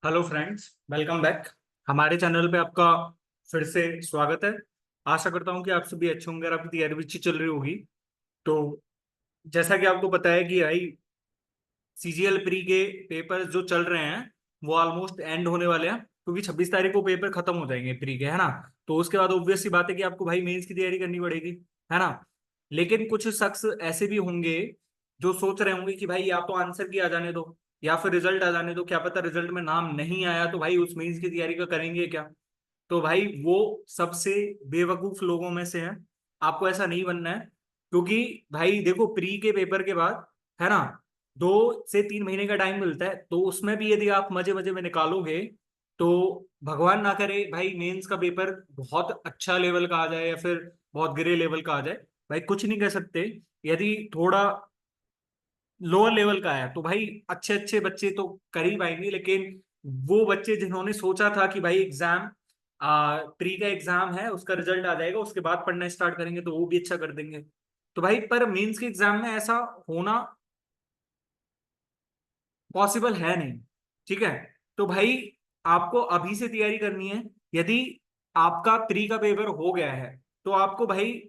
Hello friends, welcome back. हमारे channel पे आपका फिर से स्वागत है। आशा करता हूँ कि आप सभी अच्छे होंगे और आपकी तैयारी भी अच्छी चल रही होगी। तो जैसा कि आपको पता है कि भाई सीजीएल प्री के पेपर जो चल रहे हैं वो ऑलमोस्ट एंड होने वाले हैं, क्योंकि 26 तारीख को पेपर खत्म हो जाएंगे प्री के, है ना। तो उसके बाद ऑब्वियस सी बात है कि आपको भाई मेंस की तैयारी करनी पड़ेगी, है ना। लेकिन कुछ शख्स ऐसे भी होंगे जो सोच रहे होंगे कि भाई या तो आंसर की आ जाने दो या फिर रिजल्ट आ जाने दो, क्या पता रिजल्ट में नाम नहीं आया तो भाई उस मेंस की तैयारी का करेंगे क्या। तो भाई वो सबसे बेवकूफ लोगों में से है। आपको ऐसा नहीं बनना है, क्योंकि भाई देखो प्री के पेपर के बाद, है ना, 2 से 3 महीने का टाइम मिलता है। तो उसमें भी यदि आप मजे मजे में निकालोगे तो भगवान ना करे भाई मेंस का पेपर बहुत अच्छा लेवल का आ जाए या फिर बहुत गिरे लेवल का आ जाए। भाई कुछ नहीं कह सकते। यदि थोड़ा लोअर लेवल का है तो भाई अच्छे अच्छे बच्चे तो कर ही पाएंगे, लेकिन वो बच्चे जिन्होंने सोचा था कि भाई एग्जाम प्री का एग्जाम है, उसका रिजल्ट आ जाएगा उसके बाद पढ़ना स्टार्ट करेंगे तो वो भी अच्छा कर देंगे। तो भाई पर मेंस के एग्जाम में ऐसा होना पॉसिबल है नहीं, ठीक है। तो भाई आपको अभी से तैयारी करनी है। यदि आपका प्री का पेपर हो गया है तो आपको भाई,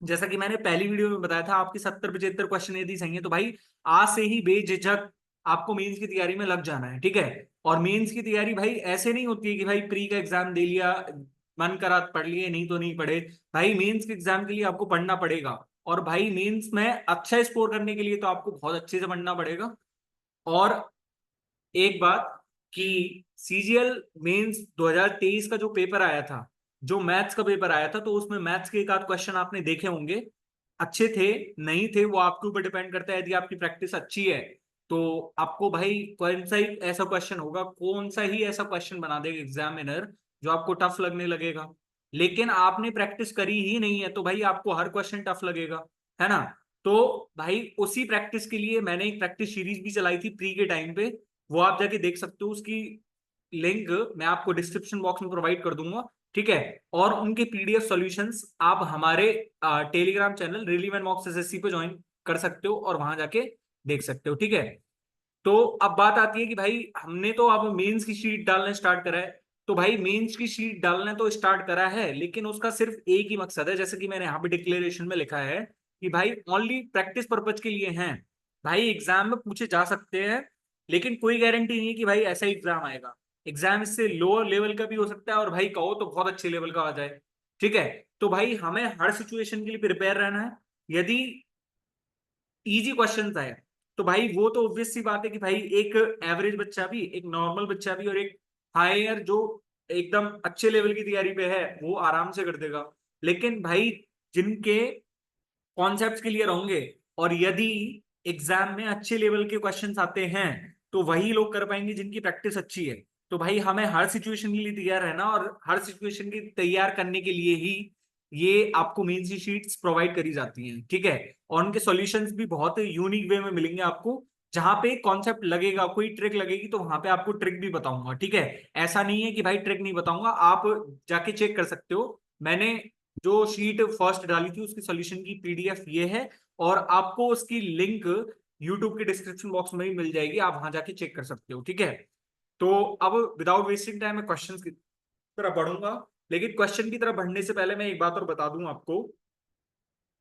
जैसा कि मैंने पहली वीडियो में बताया था, आपके 70-75 क्वेश्चन यदि सही है तो भाई आज से ही बेझिझक आपको मेंस की तैयारी में लग जाना है, ठीक है। और मेंस की तैयारी भाई ऐसे नहीं होती है कि भाई प्री का एग्जाम दे लिया, मन करा पढ़ लिए, नहीं तो नहीं पढ़े। भाई मेंस के एग्जाम के लिए आपको पढ़ना पड़ेगा। और भाई मेंस में अच्छा स्कोर करने के लिए तो आपको बहुत अच्छे से पढ़ना पड़ेगा। और एक बात कि सीजीएल मेंस 2023 का जो पेपर आया था, जो मैथ्स का पेपर आया था, तो उसमें मैथ्स के एक आध क्वेश्चन आपने देखे होंगे। अच्छे थे नहीं थे वो आपके ऊपर डिपेंड करता है। यदि आपकी प्रैक्टिस अच्छी है तो आपको भाई कौन सा ही ऐसा क्वेश्चन होगा, कौन सा ही ऐसा क्वेश्चन बना देगा एग्जामिनर जो आपको टफ लगने लगेगा। लेकिन आपने प्रैक्टिस करी ही नहीं है तो भाई आपको हर क्वेश्चन टफ लगेगा, है ना। तो भाई उसी प्रैक्टिस के लिए मैंने एक प्रैक्टिस सीरीज भी चलाई थी प्री के टाइम पे। वो आप जाके देख सकते हो, उसकी लिंक मैं आपको डिस्क्रिप्शन बॉक्स में प्रोवाइड कर दूंगा, ठीक है। और उनके पीडीएफ सॉल्यूशंस आप हमारे टेलीग्राम चैनल रिलीवेंट मॉक्स एसएससी पे ज्वाइन कर सकते हो और वहां जाके देख सकते हो, ठीक है। तो अब बात आती है कि भाई हमने तो अब मेंस की शीट डालना स्टार्ट करा है। तो भाई मेंस की शीट डालना तो स्टार्ट करा है, लेकिन उसका सिर्फ एक ही मकसद है, जैसे कि मैंने यहाँ पे डिक्लेरेशन में लिखा है कि भाई ओनली प्रैक्टिस पर्पज के लिए हैं। भाई एग्जाम में पूछे जा सकते हैं, लेकिन कोई गारंटी नहीं है कि भाई ऐसा ही एग्जाम आएगा। एग्जाम इससे लोअर लेवल का भी हो सकता है और भाई कहो तो बहुत अच्छे लेवल का आ जाए, ठीक है। तो भाई हमें हर सिचुएशन के लिए प्रिपेयर रहना है। यदि इजी क्वेश्चंस आए तो भाई वो तो ऑब्वियस सी बात है कि भाई एक एवरेज बच्चा भी, एक नॉर्मल बच्चा भी और एक हायर जो एकदम अच्छे लेवल की तैयारी पे है वो आराम से कर देगा। लेकिन भाई जिनके कॉन्सेप्ट्स क्लियर होंगे और यदि एग्जाम में अच्छे लेवल के क्वेश्चंस आते हैं तो वही लोग कर पाएंगे जिनकी प्रैक्टिस अच्छी है। तो भाई हमें हर सिचुएशन के लिए तैयार रहना, और हर सिचुएशन की तैयार करने के लिए ही ये आपको मेंस की शीट्स प्रोवाइड करी जाती हैं, ठीक है। और उनके सॉल्यूशंस भी बहुत यूनिक वे में मिलेंगे आपको। जहां पे कॉन्सेप्ट लगेगा, कोई ट्रिक लगेगी तो वहां पे आपको ट्रिक भी बताऊंगा, ठीक है। ऐसा नहीं है कि भाई ट्रिक नहीं बताऊंगा, आप जाके चेक कर सकते हो। मैंने जो शीट फर्स्ट डाली थी उसकी सॉल्यूशन की पीडीएफ ये है, और आपको उसकी लिंक यूट्यूब के डिस्क्रिप्शन बॉक्स में भी मिल जाएगी, आप वहां जाके चेक कर सकते हो, ठीक है। तो अब विदाउट वेस्टिंग टाइम मैं क्वेश्चंस की तरफ बढ़ूंगा। लेकिन क्वेश्चन की तरफ बढ़ने से पहले मैं एक बात और बता दूं आपको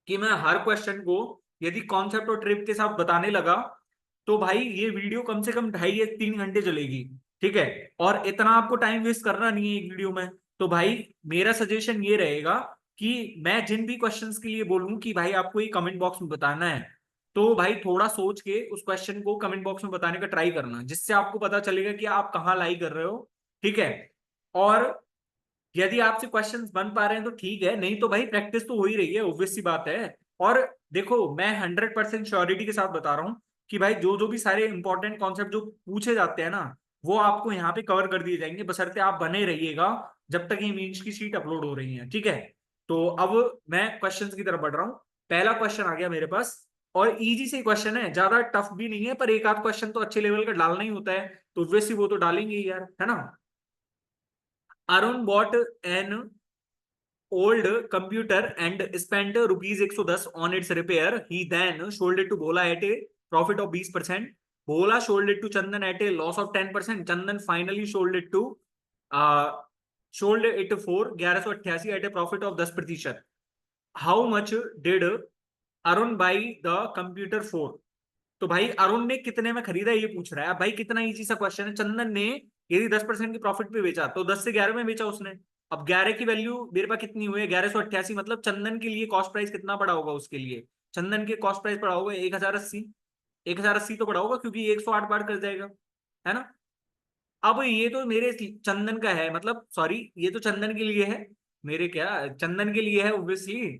कि मैं हर क्वेश्चन को यदि कॉन्सेप्ट और ट्रिक के साथ बताने लगा तो भाई ये वीडियो कम से कम 2.5 या 3 घंटे चलेगी, ठीक है। और इतना आपको टाइम वेस्ट करना नहीं है एक वीडियो में। तो भाई मेरा सजेशन ये रहेगा कि मैं जिन भी क्वेश्चंस के लिए बोलूं कि भाई आपको ये कमेंट बॉक्स में बताना है, तो भाई थोड़ा सोच के उस क्वेश्चन को कमेंट बॉक्स में बताने का ट्राई करना, जिससे आपको पता चलेगा कि आप कहाँ लाई कर रहे हो, ठीक है। और यदि आपसे क्वेश्चंस बन पा रहे हैं तो ठीक है, नहीं तो भाई प्रैक्टिस तो हो ही रही है, ऑब्वियस सी बात है। और देखो मैं 100% श्योरिटी के साथ बता रहा हूँ कि भाई जो जो भी सारे इंपॉर्टेंट कॉन्सेप्ट जो पूछे जाते हैं ना वो आपको यहाँ पे कवर कर दिए जाएंगे, बशर्ते आप बने रहिएगा जब तक ये मेंस की शीट अपलोड हो रही है, ठीक है। तो अब मैं क्वेश्चंस की तरफ बढ़ रहा हूँ। पहला क्वेश्चन आ गया मेरे पास, और इजी से क्वेश्चन है, ज्यादा टफ भी नहीं है, पर एक आध क्वेश्चन तो अच्छे लेवल का डालना ही होता है, तो ऑब्वियसली वो तो डालेंगे ही यार, है ना। Arun bot N old computer and spent rupees 110 on its repair. He then sold it to Bola at a profit of 20%. Bhola sold it to Chandan at a loss of 10%. Chandan finally sold it for 1188 at a profit of 10%. How much did Arun buy the computer for? तो भाई अरुण ने कितने में खरीदा ये पूछ रहा है। अब भाई कितना इजी सा क्वेश्चन है। चंदन ने यदि 10% की प्रॉफिट पे बेचा तो 10 से 11 में बेचा उसने। अब 11 की वैल्यू मेरे पास कितनी हुई है, 1188, मतलब चंदन के लिए कॉस्ट प्राइस कितना पड़ा होगा उसके लिए। चंदन के कॉस्ट प्राइस पड़ा होगा 1080। 1080 तो पड़ा होगा क्योंकि 108 बार कर जाएगा, है ना। अब ये तो मेरे चंदन का है, मतलब सॉरी ये तो चंदन के लिए है, मेरे क्या चंदन के लिए है ऑब्वियसली।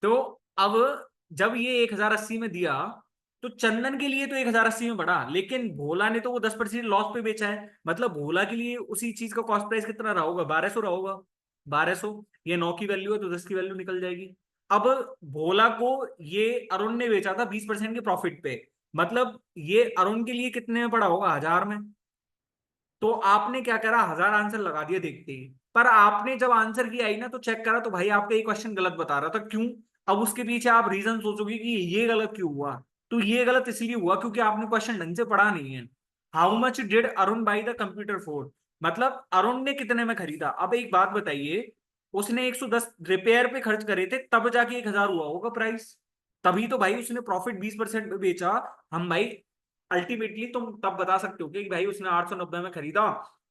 तो अब जब ये 1080 में दिया तो चंदन के लिए तो 1080 में बढ़ा, लेकिन भोला ने तो वो 10% लॉस पे बेचा है, मतलब भोला के लिए उसी चीज का कॉस्ट प्राइस कितना रहा होगा, 1200 रहा होगा। 1200, ये 9 की वैल्यू है तो 10 की वैल्यू निकल जाएगी। अब भोला को ये अरुण ने बेचा था 20% के प्रॉफिट पे, मतलब ये अरुण के लिए कितने में पड़ा होगा, 1000 में। तो आपने क्या करा, 1000 आंसर लगा दिया देखते ही। पर आपने जब आंसर की आई ना तो चेक करा तो भाई आपका ये क्वेश्चन गलत बता रहा था। क्यों? अब उसके पीछे आप रीजन सोचोगे कि ये गलत क्यों हुआ। तो ये गलत इसलिए हुआ क्योंकि आपने क्वेश्चन ढंग से पढ़ा नहीं है। How much did Arun by the computer four, मतलब अरुण ने कितने में खरीदा। अब एक बात बताइए, उसने 110 रिपेयर पे खर्च करे थे तब जाके 1000 हुआ होगा प्राइस, तभी तो भाई उसने प्रॉफिट 20% पे बेचा। हम भाई अल्टीमेटली तुम तब बता सकते हो कि भाई उसने 890 में खरीदा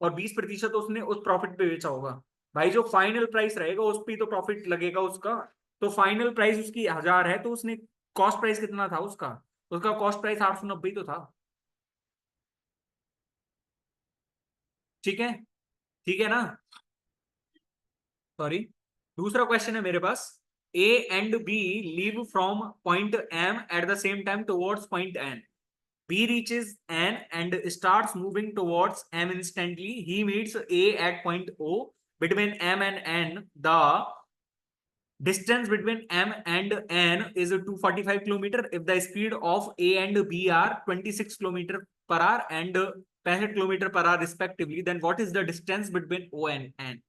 और 20% उसने उस प्रॉफिट पे बेचा होगा। भाई जो फाइनल प्राइस रहेगा उस पर तो प्रॉफिट लगेगा उसका। तो फाइनल प्राइस उसकी 1000 है तो उसने कॉस्ट प्राइस कितना था उसका, उसका कॉस्ट प्राइस 890 तो था। ठीक है, ठीक है ना। सॉरी, दूसरा क्वेश्चन है मेरे पास। A and B leave from point M at the same time towards point N. B reaches N and starts moving towards M instantly. He meets A at point O. Between M and N, the distance between M and N is 245 kilometer. If the speed of A and B are 26 kilometer per hour and 65 kilometer per hour respectively, then what is the distance between O and N?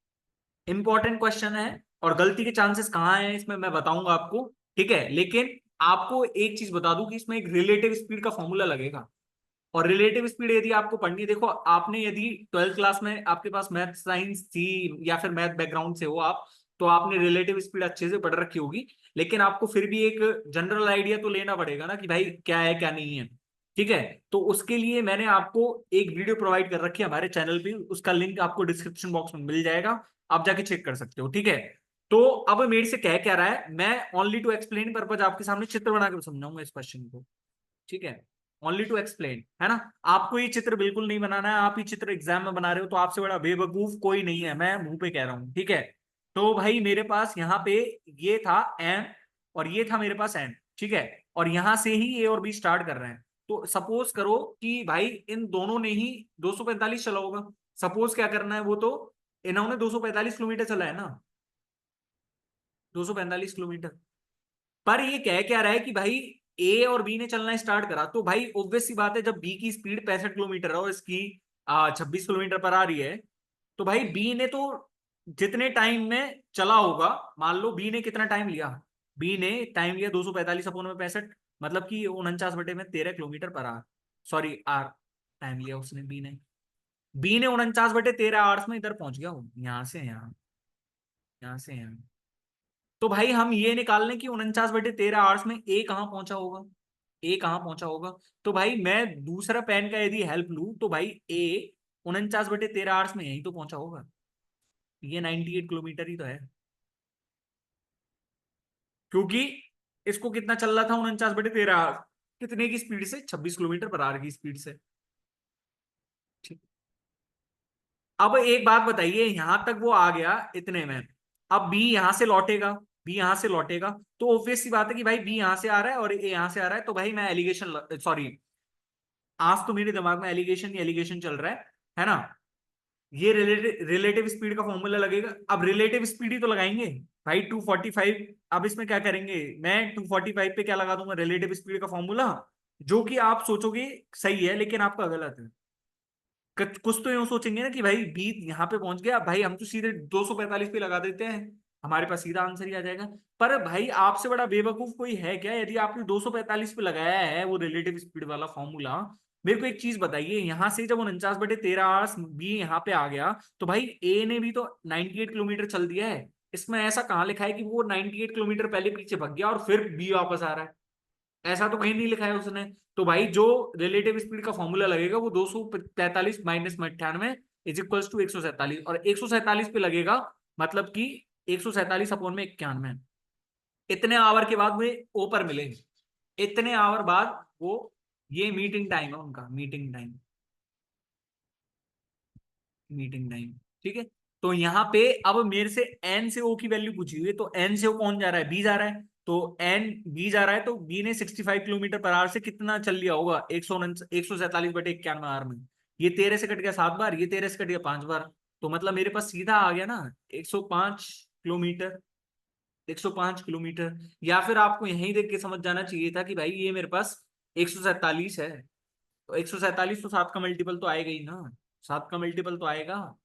Important question है और गलती के chances कहाँ हैं इसमें मैं बताऊंगा आपको। ठीक है, लेकिन आपको एक चीज बता दूं कि इसमें एक रिलेटिव स्पीड का फॉर्मूला लगेगा। और रिलेटिव स्पीड यदि आपको पढ़नी है, देखो आपने यदि 12th क्लास में आपके पास मैथ साइंस थी या फिर मैथ बैकग्राउंड से हो आप, तो आपने रिलेटिव स्पीड अच्छे से पढ़ रखी होगी। लेकिन आपको फिर भी एक जनरल आइडिया तो लेना पड़ेगा ना कि भाई क्या है क्या नहीं है। ठीक है, तो उसके लिए मैंने आपको एक वीडियो प्रोवाइड कर रखी है हमारे चैनल पे, उसका लिंक आपको डिस्क्रिप्शन बॉक्स में मिल जाएगा, आप जाके चेक कर सकते हो। ठीक है, तो अब मेरे से कह क्या रहा है, मैं ओनली टू एक्सप्लेन पर्पज आपके सामने चित्र बनाकर समझाऊंगा इस क्वेश्चन को। ठीक है, ओनली टू एक्सप्लेन, है ना। आपको ये चित्र बिल्कुल नहीं बनाना है, आप ये चित्र एग्जाम में बना रहे हो तो आपसे बड़ा बेवकूफ कोई नहीं है, मैं मुंह पे कह रहा हूं। ठीक है, तो भाई मेरे पास यहाँ पे ये था एम और ये था मेरे पास एन। ठीक है, और यहां से ही ए और बी स्टार्ट कर रहे हैं। तो सपोज करो कि भाई इन दोनों ने ही 245 चला होगा। सपोज क्या करना है, वो तो इन्होंने 245 किलोमीटर चला है ना, 245 किलोमीटर। पर ये कह क्या रहा है कि भाई ए और बी ने चलना स्टार्ट करा, तो भाई ऑब्वियस सी बात है जब बी की स्पीड 65 किलोमीटर है और इसकी 26 किलोमीटर पर आ रही है, तो भाई बी ने तो जितने टाइम में चला होगा, मान लो बी ने कितना टाइम लिया, बी ने टाइम लिया 245 अपोन में 65, मतलब कि 49/13 किलोमीटर पर आर, सॉरी आर टाइम लिया उसने, बी ने 49/13 आवर्स में इधर पहुंच गया वो, यहां से यहाँ, यहां से यहाँ। तो भाई हम ये निकाल लें कि 49/13 आवर्स में ए कहाँ पहुंचा होगा, ए कहाँ पहुंचा होगा। तो भाई मैं दूसरा पेन का यदि हेल्प लूं तो भाई ए 49/13 आवर्स में यही तो पहुंचा होगा, ये 98 किलोमीटर ही तो है। क्योंकि इसको कितना चल रहा था 49/13 आवर्स, कितने की स्पीड से, 26 किलोमीटर पर आवर की स्पीड से। ठीक, अब एक बात बताइए, यहां तक वो आ गया इतने में, अब बी यहां से लौटेगा, बी यहां से लौटेगा, तो ऑब्वियस सी बात है कि भाई बी यहां से आ रहा है और ए यहां से आ रहा है, तो भाई मैं एलिगेशन सॉरी, आज तो मेरे दिमाग में एलिगेशन ही एलिगेशन चल रहा है ना। ये रिलेटिव स्पीड का फॉर्मूला लगेगा, अब रिलेटिव स्पीड ही तो लगाएंगे भाई 245। अब इसमें क्या करेंगे, मैं 245 पे क्या लगा दूंगा, रिलेटिव स्पीड का फॉर्मूला, जो कि आप सोचोगे सही है लेकिन आपका गलत है। कुछ तो यूं सोचेंगे ना कि भाई बी यहाँ पे पहुंच गया, भाई हम तो सीधे 245 पे लगा देते हैं, हमारे पास सीधा आंसर ही आ जाएगा। पर भाई आपसे बड़ा बेवकूफ कोई है क्या, यदि आपने 245 पे लगाया है वो रिलेटिव स्पीड वाला फॉर्मूला, मेरे को एक चीज बताइए, यहाँ से जब 49/13 बी यहाँ पे आ गया, तो भाई ए ने भी तो 98 किलोमीटर चल दिया है। इसमें ऐसा कहाँ लिखा है कि वो 98 किलोमीटर पहले पीछे भाग गया और फिर बी वापस आ रहा है? ऐसा तो कहीं नहीं लिखा है उसने। तो भाई जो रिलेटिव स्पीड का फॉर्मूला लगेगा वो 243 माइनस 98 इज इक्वल्स टू 147, और 147 पे लगेगा, मतलब कि 147 अपॉन में 91। इतने आवर के बाद वे ओ पर मिलेंगे, इतने आवर बाद वो, ये मीटिंग टाइम है उनका, मीटिंग टाइम, मीटिंग टाइम। ठीक है। तो यहाँ पे अब मेरे से एन से ओ की वैल्यू पूछी हुई है, तो एन से ओ कौन जा रहा है? बी जा रहा है। तो एन बी जा रहा है, तो बी ने 65 किलोमीटर पर आवर से कितना चल लिया होगा? 147/91 आवर में। ये 13 से कट गया 7 बार, ये 13 से कट गया 5 बार। तो मतलब मेरे पास सीधा आ गया ना 105 किलोमीटर। 105 किलोमीटर। या फिर आपको यही देख के समझ जाना चाहिए था कि भाई ये मेरे पास 147 है। तो 147 तो 7 का मल्टीपल तो आएगा ही ना, 7 का मल्टीपल तो आएगा।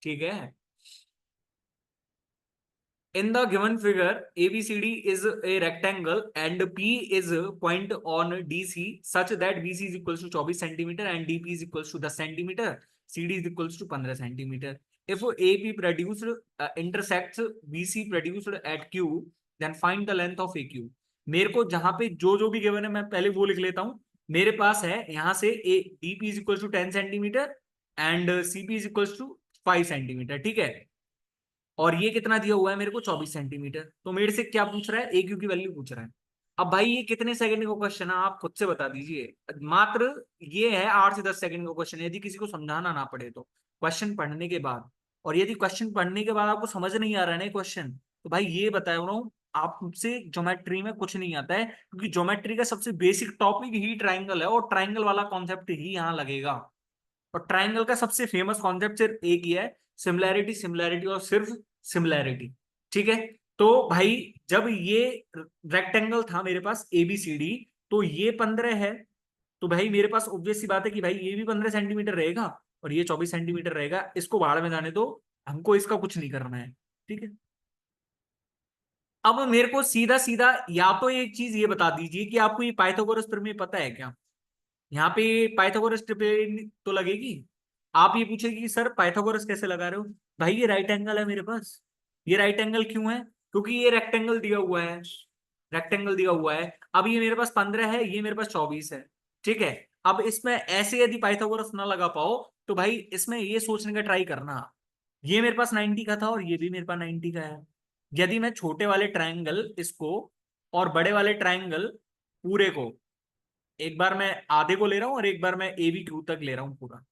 ठीक है। In the given figure, ABCD is a rectangle and P is a point on DC such that BC is equals to 24 centimeter and DP is equals to 10 centimeter. CD is equals to 15 centimeter. If AP produced intersects BC produced at Q, then find the length of AQ. मेरे को जहां पे जो जो भी given है मैं पहले वो लिख लेता हूं। मेरे पास है यहां से ए DP is equals to 10 centimetre and CP is equals to 5 centimetre. ठीक है। और ये कितना दिया हुआ है मेरे को? 24 सेंटीमीटर। तो मेरे से क्या पूछ रहा है? ए क्यू की वैल्यू पूछ रहा है। अब भाई ये कितने सेकंड का क्वेश्चन है आप खुद से बता दीजिए। मात्र ये है 8 से 10 सेकंड का क्वेश्चन, यदि किसी को समझाना ना पड़े तो, क्वेश्चन पढ़ने के बाद। और यदि क्वेश्चन पढ़ने के बाद आपको समझ नहीं आ रहा है ना क्वेश्चन, तो भाई ये बताया रहा हूँ, आपसे ज्योमेट्री में कुछ नहीं आता है, क्योंकि ज्योमेट्री का सबसे बेसिक टॉपिक ही ट्राइंगल है, और ट्राइंगल वाला कॉन्सेप्ट ही यहाँ लगेगा। और ट्राइंगल का सबसे फेमस कॉन्सेप्ट सिर्फ एक ही है, सिमिलैरिटी, सिमिलैरिटी और सिर्फ सिमिलैरिटी। ठीक है। तो भाई जब ये रेक्टेंगल था मेरे पास ABCD, तो ये 15 है, तो भाई मेरे पास ऑब्वियस सी बात है कि भाई ये भी 15 सेंटीमीटर रहेगा और ये 24 सेंटीमीटर रहेगा। इसको भाड़ में जाने दो, हमको इसका कुछ नहीं करना है। ठीक है। अब मेरे को सीधा सीधा या तो एक चीज ये बता दीजिए कि आपको ये पाइथागोरस प्रमेय पता है क्या? यहाँ पे पाइथागोरस ट्रिपल तो लगेगी। आप ये पूछेगी कि सर पाइथागोरस कैसे लगा रहे हो? भाई ये राइट एंगल है मेरे पास। ये राइट एंगल क्यों है? क्योंकि ये रेक्टेंगल दिया हुआ है, रेक्टेंगल दिया हुआ है। अब ये मेरे पास 15 है, ये मेरे पास 24 है। ठीक है। अब इसमें ऐसे यदि पाइथागोरस ना लगा पाओ, तो भाई इसमें ये सोचने का ट्राई करना, ये मेरे पास 90 का था और ये भी मेरे पास 90 का है। यदि मैं छोटे वाले ट्राइंगल इसको और बड़े वाले ट्राइंगल पूरे को, एक बार मैं आधे को ले रहा हूं और एक बार मैं AB2 तक ले रहा हूं पूरा,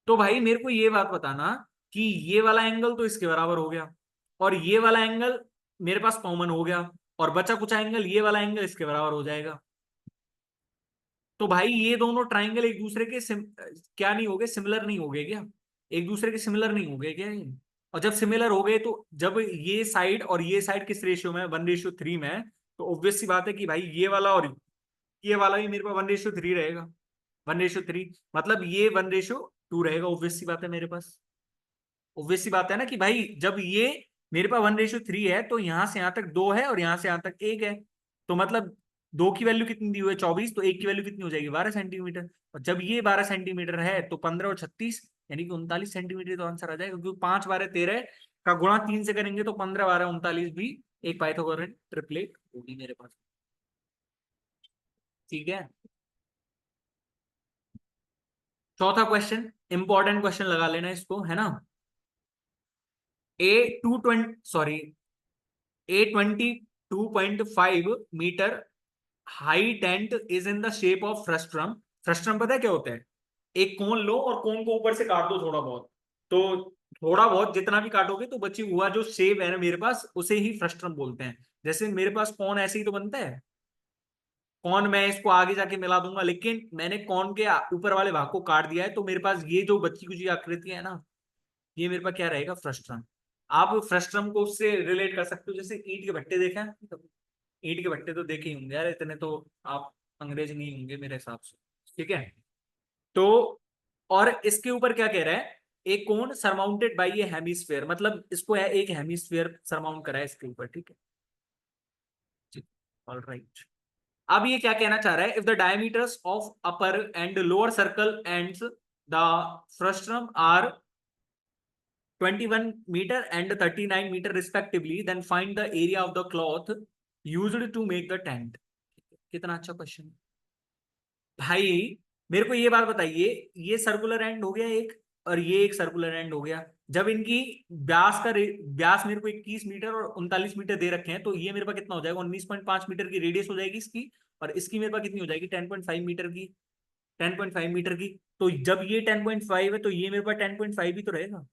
तो भाई मेरे को ये बात बताना कि ये वाला एंगल तो इसके बराबर हो गया, और ये वाला एंगल मेरे पास कॉमन हो गया, और बचा कुछ एंगल, ये वाला एंगल इसके बराबर हो जाएगा। तो भाई ये दोनों ट्राइंगल एक दूसरे के क्या नहीं हो गए? सिमिलर नहीं हो गए क्या? एक दूसरे के सिमिलर नहीं हो गए क्या ये? और जब सिमिलर हो गए, तो जब ये साइड और ये साइड किस रेशियो में? 1:3 में है, तो ऑब्वियस सी बात है कि भाई ये वाला और ये वाला भी मेरे पास 1:3 रहेगा। 1:3 मतलब ये 1:2 रहेगा, ऑब्वियस सी बात है मेरे पास। ऑब्वियस सी बात है ना कि भाई जब ये मेरे पास 1:3 है, तो यहां से यहां तक 2 है और यहां से यहां तक 1 है। तो मतलब 2 की वैल्यू कितनी दी हुई है? 24। तो 1 की वैल्यू कितनी हो जाएगी? 12 सेंटीमीटर। और जब ये 12 सेंटीमीटर है, तो 15 और 36 यानी कि 39 सेंटीमीटर तो आंसर आ जाएगा, क्योंकि 5 12 13 का गुणा 3 से करेंगे तो 15 12 39 भी एक पाइथागोरस ट्रिपलेट होगी मेरे पास। ठीक है। चौथा क्वेश्चन, इंपॉर्टेंट क्वेश्चन लगा लेना इसको, है ना। A22.5 metre high tent is in the shape of frustum. Frustum पता है क्या होता है? एक कोन लो और कोन को ऊपर से काट दो थोड़ा बहुत, तो थोड़ा बहुत जितना भी काटोगे तो बची हुआ जो शेप है ना मेरे पास, उसे ही फ्रस्ट्रम बोलते हैं। जैसे मेरे पास कौन ऐसे ही तो बनता है, कौन मैं इसको आगे जाके मिला दूंगा, लेकिन मैंने कौन के ऊपर वाले भाग को काट दिया है, तो मेरे पास ये जो बच्ची कुची आकृति है ना, ये मेरे पास क्या रहेगा? फ्रस्ट्रम। आप फ्रस्ट्रम को उससे रिलेट कर सकते हो, जैसे ईंट के भट्टे देखे हैं? ईंट के भट्टे तो देखे ही होंगे यार, इतने तो आप अंग्रेज नहीं होंगे मेरे हिसाब से। ठीक है। तो और इसके ऊपर क्या कह रहा है? एक कोन सरमाउंटेड बाई ये हेमिस्फेयर, मतलब इसको है एक हेमिस्फेयर सरमाउंट करा है इसके ऊपर। ठीक है। All right. अब ये क्या कहना चाह रहा है, if the diameters of upper and lower circle ends the frustum are 21 metre and 39 metre respectively, then find the area of the cloth used to make the tent. कितना अच्छा क्वेश्चन भाई। मेरे को ये बात बताइए, ये सर्कुलर एंड हो गया एक, और ये एक सर्कुलर एंड हो गया। जब इनकी व्यास मेरे को 21 मीटर और 39 मीटर दे रखे हैं, तो ये मेरे पास कितना हो जाएगा, 19.5 मीटर की रेडियस हो जाएगी इसकी, और इसकी मेरे पास कितनी हो जाएगी, 10.5 मीटर की, 10.5 मीटर की। तो जब ये 10.5 है, तो ये मेरे पास 10.5 ही तो रहेगा,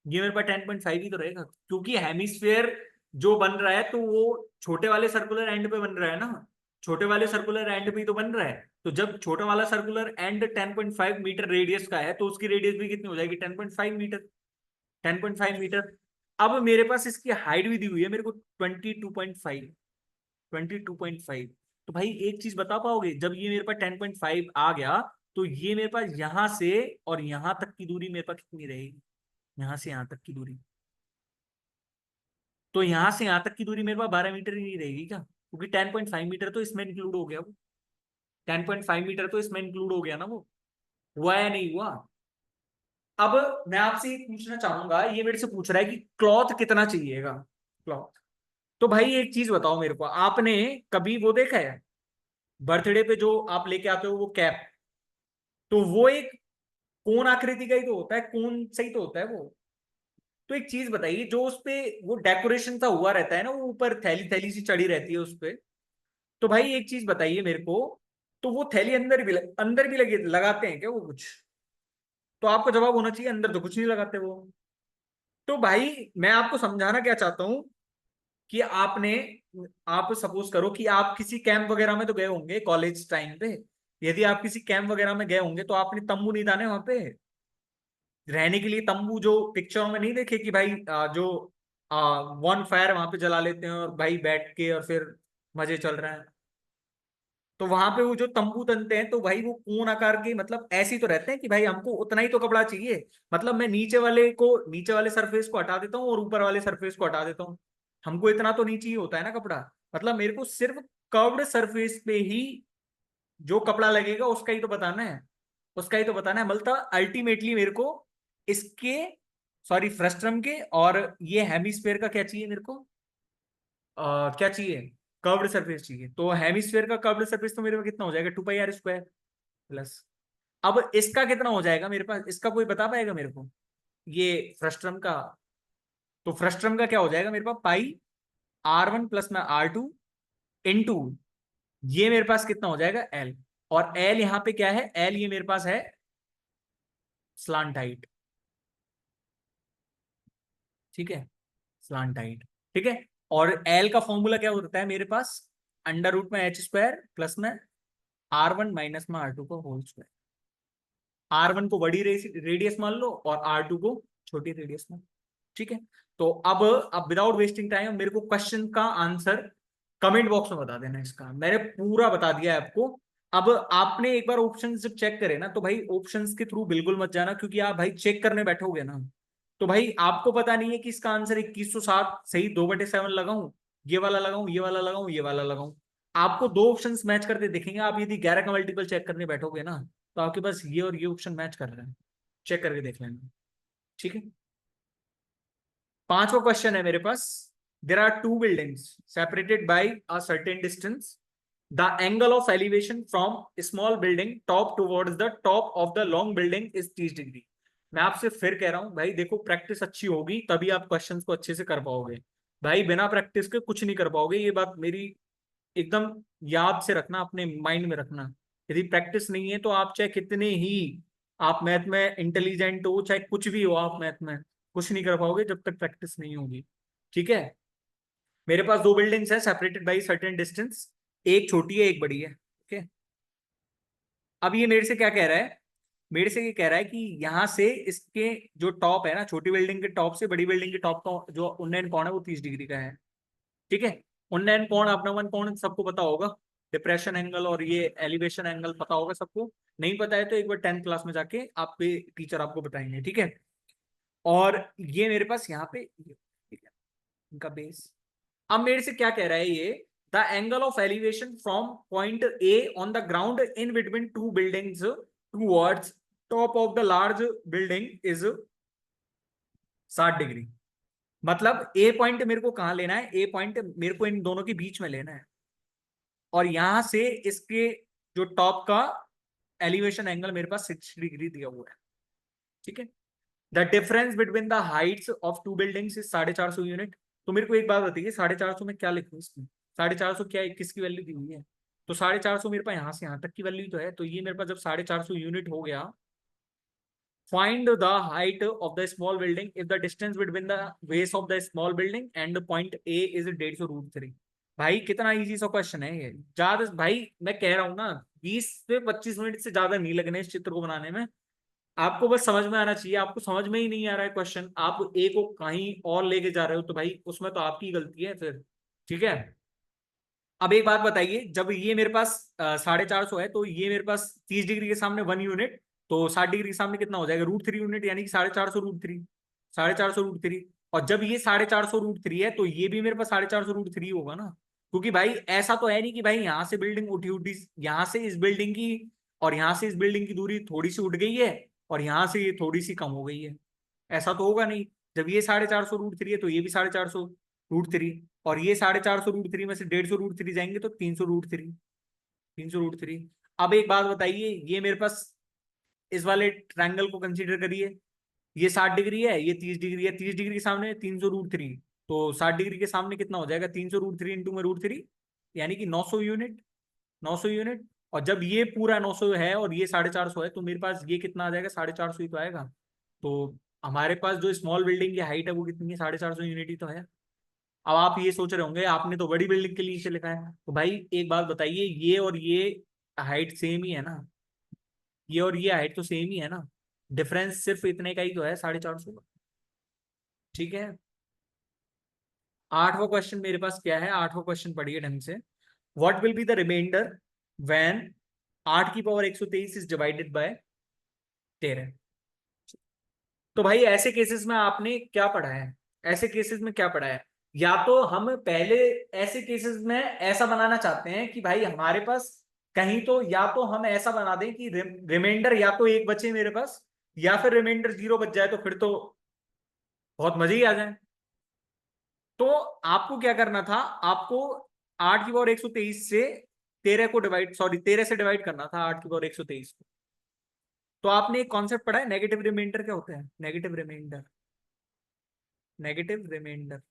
ये मेरे पास 10.5 ही तो रहेगा, क्योंकि हेमिस्फेयर जो बन रहा है तो वो छोटे वाले सर्कुलर एंड पे बन रहा है ना, छोटे वाले सर्कुलर एंड पे ही तो बन रहा है। तो जब छोटा वाला सर्कुलर एंड 10.5 मीटर रेडियस का है, तो उसकी रेडियस भी कितनी हो जाएगी, 10.5 मीटर, 10.5 मीटर। अब मेरे पास इसकी हाइट भी दी हुई है मेरे को 22.5, 22.5। तो भाई एक चीज बता पाओगे, जब ये मेरे पास 10.5 आ गया, तो ये मेरे पास यहां से और यहां तक की दूरी मेरे पास कितनी रहेगी, यहां से यहां तक की दूरी, तो यहां से यहां तक की दूरी मेरे पास 12 मीटर ही नहीं रहेगी क्या, क्योंकि 10.5 मीटर तो इसमें इंक्लूड हो गया वो, 10.5 मीटर तो इसमें इंक्लूड हो गया ना वो, हुआ या नहीं हुआ। अब मैं आपसे ये पूछना चाहूंगा, ये मेरे से पूछ रहा है कि क्लॉथ कितना चाहिएगा, क्लॉथ। तो भाई एक चीज बताओ मेरे को, आपने कभी वो देखा है, बर्थडे पे जो आप लेके आते हो वो कैप, तो वो एक कोन आकृति का ही तो होता है, कोन सही तो होता है वो। तो एक चीज बताइए, जो उस पे वो डेकोरेशन सा हुआ रहता है ना, वो ऊपर थैली थैली सी चढ़ी रहती है उस पे, तो भाई एक चीज बताइए मेरे को, तो वो थैली अंदर भी लगे लगाते हैं क्या वो कुछ, तो आपका जवाब होना चाहिए अंदर तो कुछ नहीं लगाते वो। तो भाई मैं आपको समझाना क्या चाहता हूं कि आपने, आप सपोज करो कि आप किसी कैंप वगैरह में तो गए होंगे कॉलेज टाइम पे, यदि आप किसी कैंप वगैरह में गए होंगे, तो आपने तंबू नहीं ताने वहां पे रहने के लिए, तंबू जो पिक्चरों में नहीं देखे कि भाई जो वन फायर वहां पे जला लेते हैं और भाई बैठ के और फिर मजे चल रहे हैं, तो वहां पे वो जो तंबू तनते हैं, तो भाई वो कोन आकार के, मतलब ऐसे ही तो रहते हैं कि भाई हमको उतना ही तो कपड़ा चाहिए, मतलब मैं नीचे वाले सरफेस को हटा देता हूँ और ऊपर वाले सरफेस को हटा देता हूँ, हमको इतना तो नहीं चाहिए होता है ना कपड़ा, मतलब मेरे को सिर्फ कर्व्ड सरफेस पे ही जो कपड़ा लगेगा उसका ही तो बताना है, उसका ही तो बताना है, मतलब अल्टीमेटली मेरे को इसके, सॉरी फ्रस्ट्रम के और ये हेमिस्फेयर का क्या चाहिए मेरे को, क्या चाहिए, कर्व्ड सरफेस चाहिए। तो हेमिस्फेयर का कर्व्ड सरफेस तो मेरे पास कितना हो जाएगा, 2 πr² प्लस, अब इसका कितना हो जाएगा मेरे पास, इसका कोई बता पाएगा मेरे को, ये फ्रस्ट्रम का, तो फ्रस्ट्रम का क्या हो जाएगा मेरे पास, πr1 प्लस में r2 इंटू, ये मेरे पास कितना हो जाएगा एल, और एल यहाँ पे क्या है, एल ये मेरे पास है स्लांट हाइट, ठीक है, स्लांट हाइट, ठीक है। और एल का फॉर्मूला क्या होता है मेरे पास, अंडर रूट में h² प्लस में r1 माइनस में r2 का होल स्क्वायर, r1 को बड़ी रेडियस मान लो और r2 को छोटी रेडियस मान, ठीक है। तो अब विदाउट वेस्टिंग टाइम मेरे को क्वेश्चन का आंसर कमेंट बॉक्स में बता देना, इसका मैंने पूरा बता दिया है आपको। अब आपने एक बार ऑप्शन जब चेक करे ना, तो भाई ऑप्शंस के थ्रू बिल्कुल मत जाना, क्योंकि आप भाई चेक करने बैठोगे ना, तो भाई आपको पता नहीं है कि इसका आंसर 2107 सही 2/7 लगाऊं, ये वाला लगाऊं, ये वाला लगाऊं, ये वाला लगाऊं, आपको दो ऑप्शंस मैच करते दिखेंगे, आप यदि 11 का मल्टीपल चेक करने बैठोगे ना, तो आपके पास ये और ये ऑप्शन मैच कर रहे हैं, चेक करके देख लेना, ठीक है। पांचवा क्वेश्चन है मेरे पास, there are two buildings separated by a certain distance, the angle of elevation from small building top towards the top of the long building is 30 degree. मैं आपसे फिर कह रहा हूं भाई, देखो प्रैक्टिस अच्छी होगी तभी आप क्वेश्चंस को अच्छे से कर पाओगे, भाई बिना प्रैक्टिस के कुछ नहीं कर पाओगे, ये बात मेरी एकदम याद से रखना, अपने माइंड में रखना। यदि प्रैक्टिस नहीं है तो आप चाहे कितने ही आप मैथ में इंटेलिजेंट हो, चाहे कुछ भी हो आप मैथ में, कुछ नहीं कर पाओगे जब तक प्रैक्टिस नहीं होगी, ठीक है। मेरे पास दो बिल्डिंग्स हैं सेपरेटेड बाई सर्टेन डिस्टेंस, एक छोटी है एक बड़ी है, ओके। अब ये मेरे से क्या कह रहा है, मेरे से ये कह रहा है कि यहां से इसके जो टॉप है ना, छोटी बिल्डिंग के टॉप से बड़ी बिल्डिंग के टॉप का जो उन्नयन कोण है वो 30 डिग्री का है, ठीक है। उन्नयन कोण अपनवन कोण सबको पता होगा, डिप्रेशन एंगल और ये एलिवेशन एंगल पता होगा सबको, नहीं पता है तो एक बार 10th क्लास में जाके आपके टीचर आपको बताएंगे, ठीक है। और ये मेरे पास यहाँ पे ठीक है, इनका बेस। अब मेरे से क्या कह रहा है ये, the angle of elevation from point A on the ground in between two buildings towards top of the large building is 60 degree. मतलब ए पॉइंट मेरे को कहां लेना है, ए पॉइंट मेरे को इन दोनों के बीच में लेना है, और यहां से इसके जो टॉप का एलिवेशन एंगल मेरे पास 60 डिग्री दिया हुआ है। ठीक है, the difference between the Heights of to buildings is 450 unit. तो मेरे को एक बात बताइए, 450 में क्या लिखूं इसमें, 450 क्या किसकी वैल्यू दी हुई है, तो 450 मेरे पास यहां से यहां तक की वैल्यू तो है, तो ये मेरे पास जब 450 यूनिट हो गया, find the height of the small building if the distance between the base of the small building and the point A is 150 √3। भाई कितना इजी सा क्वेश्चन है ये, ज्यादा भाई मैं कह रहा हूं ना 20 से 25 मिनट से ज्यादा नहीं लगने इस चित्र को बनाने में, आपको बस समझ में आना चाहिए। आपको समझ में ही नहीं आ रहा है क्वेश्चन, आप ए को कहीं और लेके जा रहे हो, तो भाई उसमें तो आपकी गलती है फिर। ठीक है, अब एक बात बताइए, जब ये मेरे पास 450 है, तो ये मेरे पास 30 डिग्री के सामने 1 यूनिट, तो 60 डिग्री के सामने कितना हो जाएगा, √3 यूनिट, यानी कि 450 √3, 450 √3। और जब ये 450 √3 है, तो ये भी मेरे पास 450 √3 होगा ना, क्योंकि भाई ऐसा तो है नहीं कि भाई यहां से बिल्डिंग उठी उठी, यहां से इस बिल्डिंग की और यहां से इस बिल्डिंग की दूरी थोड़ी सी उठ गई है और यहां से ये थोड़ी सी कम हो गई है, ऐसा तो होगा नहीं। जब ये 450 √3 है, तो ये भी 450 √3, और ये 450 √3 में से 150 √3 जाएंगे तो 300 √3, 300 √3। अब एक बात बताइए, ये मेरे पास इस वाले ट्रायंगल को कंसीडर करिए, ये 60 डिग्री है, ये 30 डिग्री है, 30 डिग्री के सामने 300 √3, तो 60 डिग्री के सामने कितना हो जाएगा, 300 √3 इंटू में √3, यानी कि 900 यूनिट, 900 यूनिट। और जब ये पूरा 900 है और ये 450 है, तो मेरे पास ये कितना आ जाएगा, 450 ही तो आएगा। तो हमारे पास जो स्मॉल बिल्डिंग की हाइट है वो कितनी है, 450 यूनिट ही तो है। अब आप ये सोच रहे होंगे आपने तो बड़ी बिल्डिंग के लिए नीचे लिखा है, तो भाई एक बात बताइए, ये और ये हाइट सेम ही है ना, ये और ये हाइट तो सेम ही है ना, डिफरेंस सिर्फ इतने का ही तो है, 450 का। ठीक है, आठवां क्वेश्चन मेरे पास क्या है, आठवां क्वेश्चन पढ़िए ढंग से। What will be the remainder when 8 की पावर 123 इज डिवाइडेड बाय 13। तो भाई ऐसे केसेस में आपने क्या पढ़ा है, ऐसे केसेस में क्या पढ़ा है, या तो हम पहले ऐसे केसेस में ऐसा बनाना चाहते हैं कि भाई हमारे पास कहीं तो, या तो हम ऐसा बना दें कि रिमाइंडर या तो एक बचे मेरे पास, या फिर रिमाइंडर 0 बच जाए, तो फिर तो बहुत मजे ही आ जाए। तो आपको क्या करना था, आपको 8 की पावर 123 से 13 को डिवाइड, सॉरी 13 से डिवाइड करना था 8 की पावर 123 को। तो आपने एक कॉन्सेप्ट पढ़ा है, नेगेटिव रिमाइंडर क्या होता है, नेगेटिव रिमाइंडर, नेगेटिव रिमाइंडर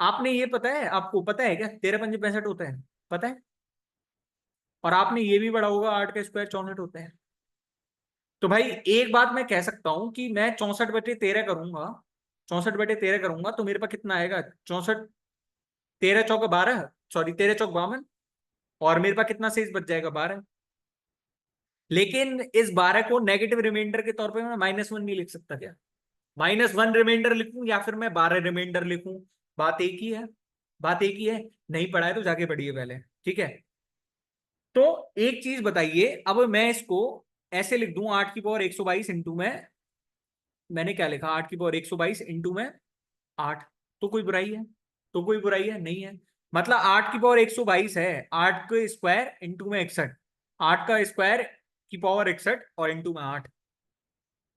आपने ये पता है, आपको पता है क्या, 13×5 = 65 होता है, पता है। और आपने ये भी पढ़ा होगा 8 का स्क्वायर 64 होता है। तो भाई एक बात मैं कह सकता हूं कि मैं 64/13 करूंगा, 64/13 करूंगा, तो मेरे पास कितना आएगा, 64, 13 × 4 = 12, सॉरी 13 × 4 = 52, और मेरे पास कितना शेष बच जाएगा, 12। लेकिन इस 12 को नेगेटिव रिमाइंडर के तौर पे मैं -1 नहीं लिख सकता क्या, -1 रिमाइंडर लिखूं या फिर मैं 12 रिमाइंडर लिखूं, बात एक ही है, बात एक ही है। नहीं पढ़ा है तो जाके पढ़िए पहले। ठीक है, तो एक चीज बताइए, अब मैं इसको ऐसे लिख दूं, 8 की पावर 122 इंटू में, मैंने क्या लिखा, 8 की पावर 122 इंटू में 8, तो कोई बुराई है, तो कोई बुराई है नहीं है। मतलब 8 की पावर 122 है, 8 के स्क्वायर इंटू में 61, 8 का स्क्वायर की पावर 61 और इंटू में 8।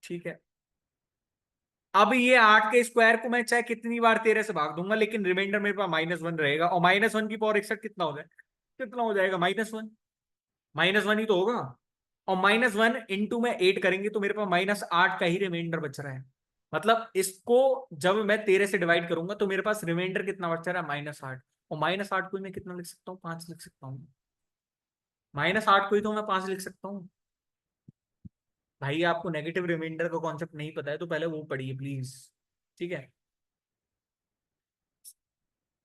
ठीक है, अब ये 8 के स्क्वायर को मैं चाहे कितनी बार 13 से भाग दूंगा, लेकिन रिमाइंडर मेरे पास -1 रहेगा, और -1 की पावर 61 कितना हो जाए, कितना हो जाएगा, -1, -1 ही तो होगा। और -1 इंटू में 8 करेंगे तो मेरे पास -8 का ही रिमाइंडर बच रहा है। मतलब इसको जब मैं 13 से डिवाइड करूंगा तो मेरे पास रिमाइंडर कितना बच रहा है, -8। और -8 को मैं कितना लिख सकता हूँ, 5 लिख सकता हूँ, -8 को ही तो मैं 5 लिख सकता हूँ। भाई आपको नेगेटिव रिमाइंडर का कॉन्सेप्ट नहीं पता है तो पहले वो पढ़िए प्लीज। ठीक है,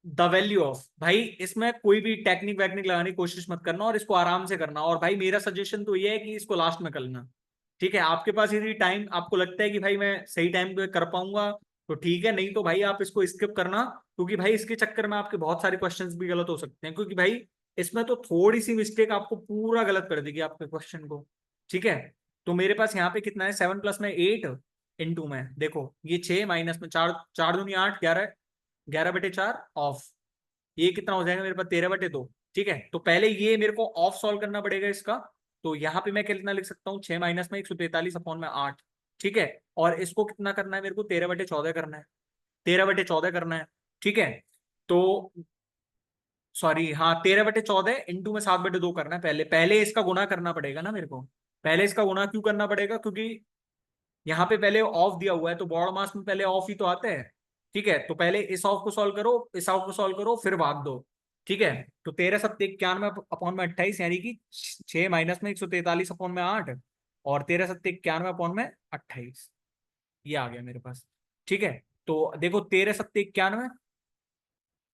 द वैल्यू ऑफ, भाई इसमें कोई भी टेक्निक वैक्निक लगाने की कोशिश मत करना, और इसको आराम से करना, और भाई मेरा सजेशन तो ये है कि इसको लास्ट में कर लेना। ठीक है, आपके पास यदि टाइम आपको लगता है कि भाई मैं सही टाइम पे कर पाऊंगा तो ठीक है, नहीं तो भाई आप इसको स्किप करना, क्योंकि भाई इसके चक्कर में आपके बहुत सारे क्वेश्चंस भी गलत हो सकते हैं, क्योंकि भाई इसमें तो थोड़ी सी मिस्टेक आपको पूरा गलत कर देगी आपके क्वेश्चन को। ठीक है, तो मेरे पास यहाँ पे कितना है, 7 + में 8 इंटू में देखो, ये 6 माइनस में 4, 4 दूनी 8, 11, 11/4 ऑफ, ये कितना हो जाएगा मेरे पास 13/2। ठीक है, तो पहले ये मेरे को ऑफ सॉल्व करना पड़ेगा इसका। तो यहाँ पे मैं कितना लिख सकता हूँ, 6 माइनस में 143/8। ठीक है, और इसको कितना करना है मेरे को, 13/14 करना है, 13/14 करना है। ठीक है, तो सॉरी हाँ 13/14 इंटू में 7/2 करना है। पहले पहले इसका गुना करना पड़ेगा ना मेरे को। पहले इसका गुना क्यों करना पड़ेगा, क्योंकि यहाँ पे पहले ऑफ दिया हुआ है, तो बॉड मास में पहले ऑफ ही तो आता है। ठीक है, तो पहले इस ऑफ को सॉल्व करो, इस ऑफ को सॉल्व करो, फिर भाग दो। ठीक है, तो 13/91/28 यानी कि 6 माइनस में 143/8 और 13/91/28, ये आ गया मेरे पास। ठीक है, तो देखो 13/91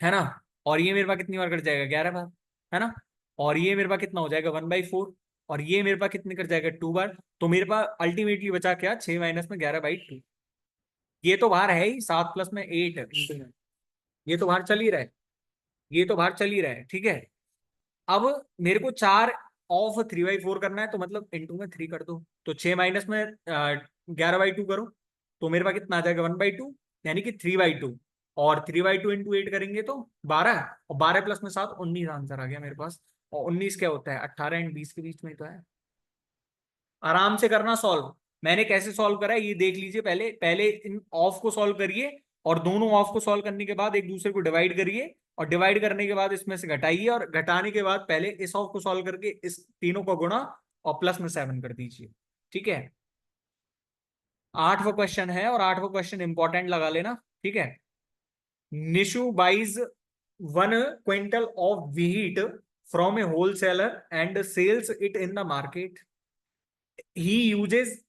है ना, और ये मेरे पास कितनी बार कट जाएगा, 11 बार, है ना। और ये मेरे पास कितना हो जाएगा, 1/4, और ये मेरे पास कितने कट जाएगा, 2 बार। तो मेरे पास अल्टीमेटली बचा क्या, 6 माइनस में 11/2। ये तो बाहर है ही, 7 प्लस में 8 है, ये तो बाहर चल ही रहा है, ये तो बाहर चल ही रहा है। ठीक है, अब मेरे को 4 ऑफ 3/4 करना है, तो मतलब इंटू में 3 कर दो, तो 6 माइनस में 11/2 करो, तो मेरे पास कितना आ जाएगा, 1/2, यानी कि 3/2। और 3/2 इंटू 8 करेंगे तो 12, और 12 प्लस में 7, 19 आंसर आ गया मेरे पास। और 19 क्या होता है, 18 एंड 20 के बीच में ही तो है। आराम से करना सॉल्व। मैंने कैसे सॉल्व करा है ये देख लीजिए, पहले पहले इन ऑफ को सॉल्व करिए, और दोनों ऑफ को सॉल्व करने के बाद एक दूसरे को डिवाइड करिए, और डिवाइड करने के बाद इसमें से घटाइए, और घटाने के बाद पहले इस ऑफ को सॉल्व करके इस तीनों को गुणा और प्लस में 7 कर दीजिए। ठीक है, 8वां क्वेश्चन है, और 8वां क्वेश्चन इंपॉर्टेंट लगा लेना। ठीक है, Nishu buys 1 quintal of wheat from a wholesaler and sells it in the market. He uses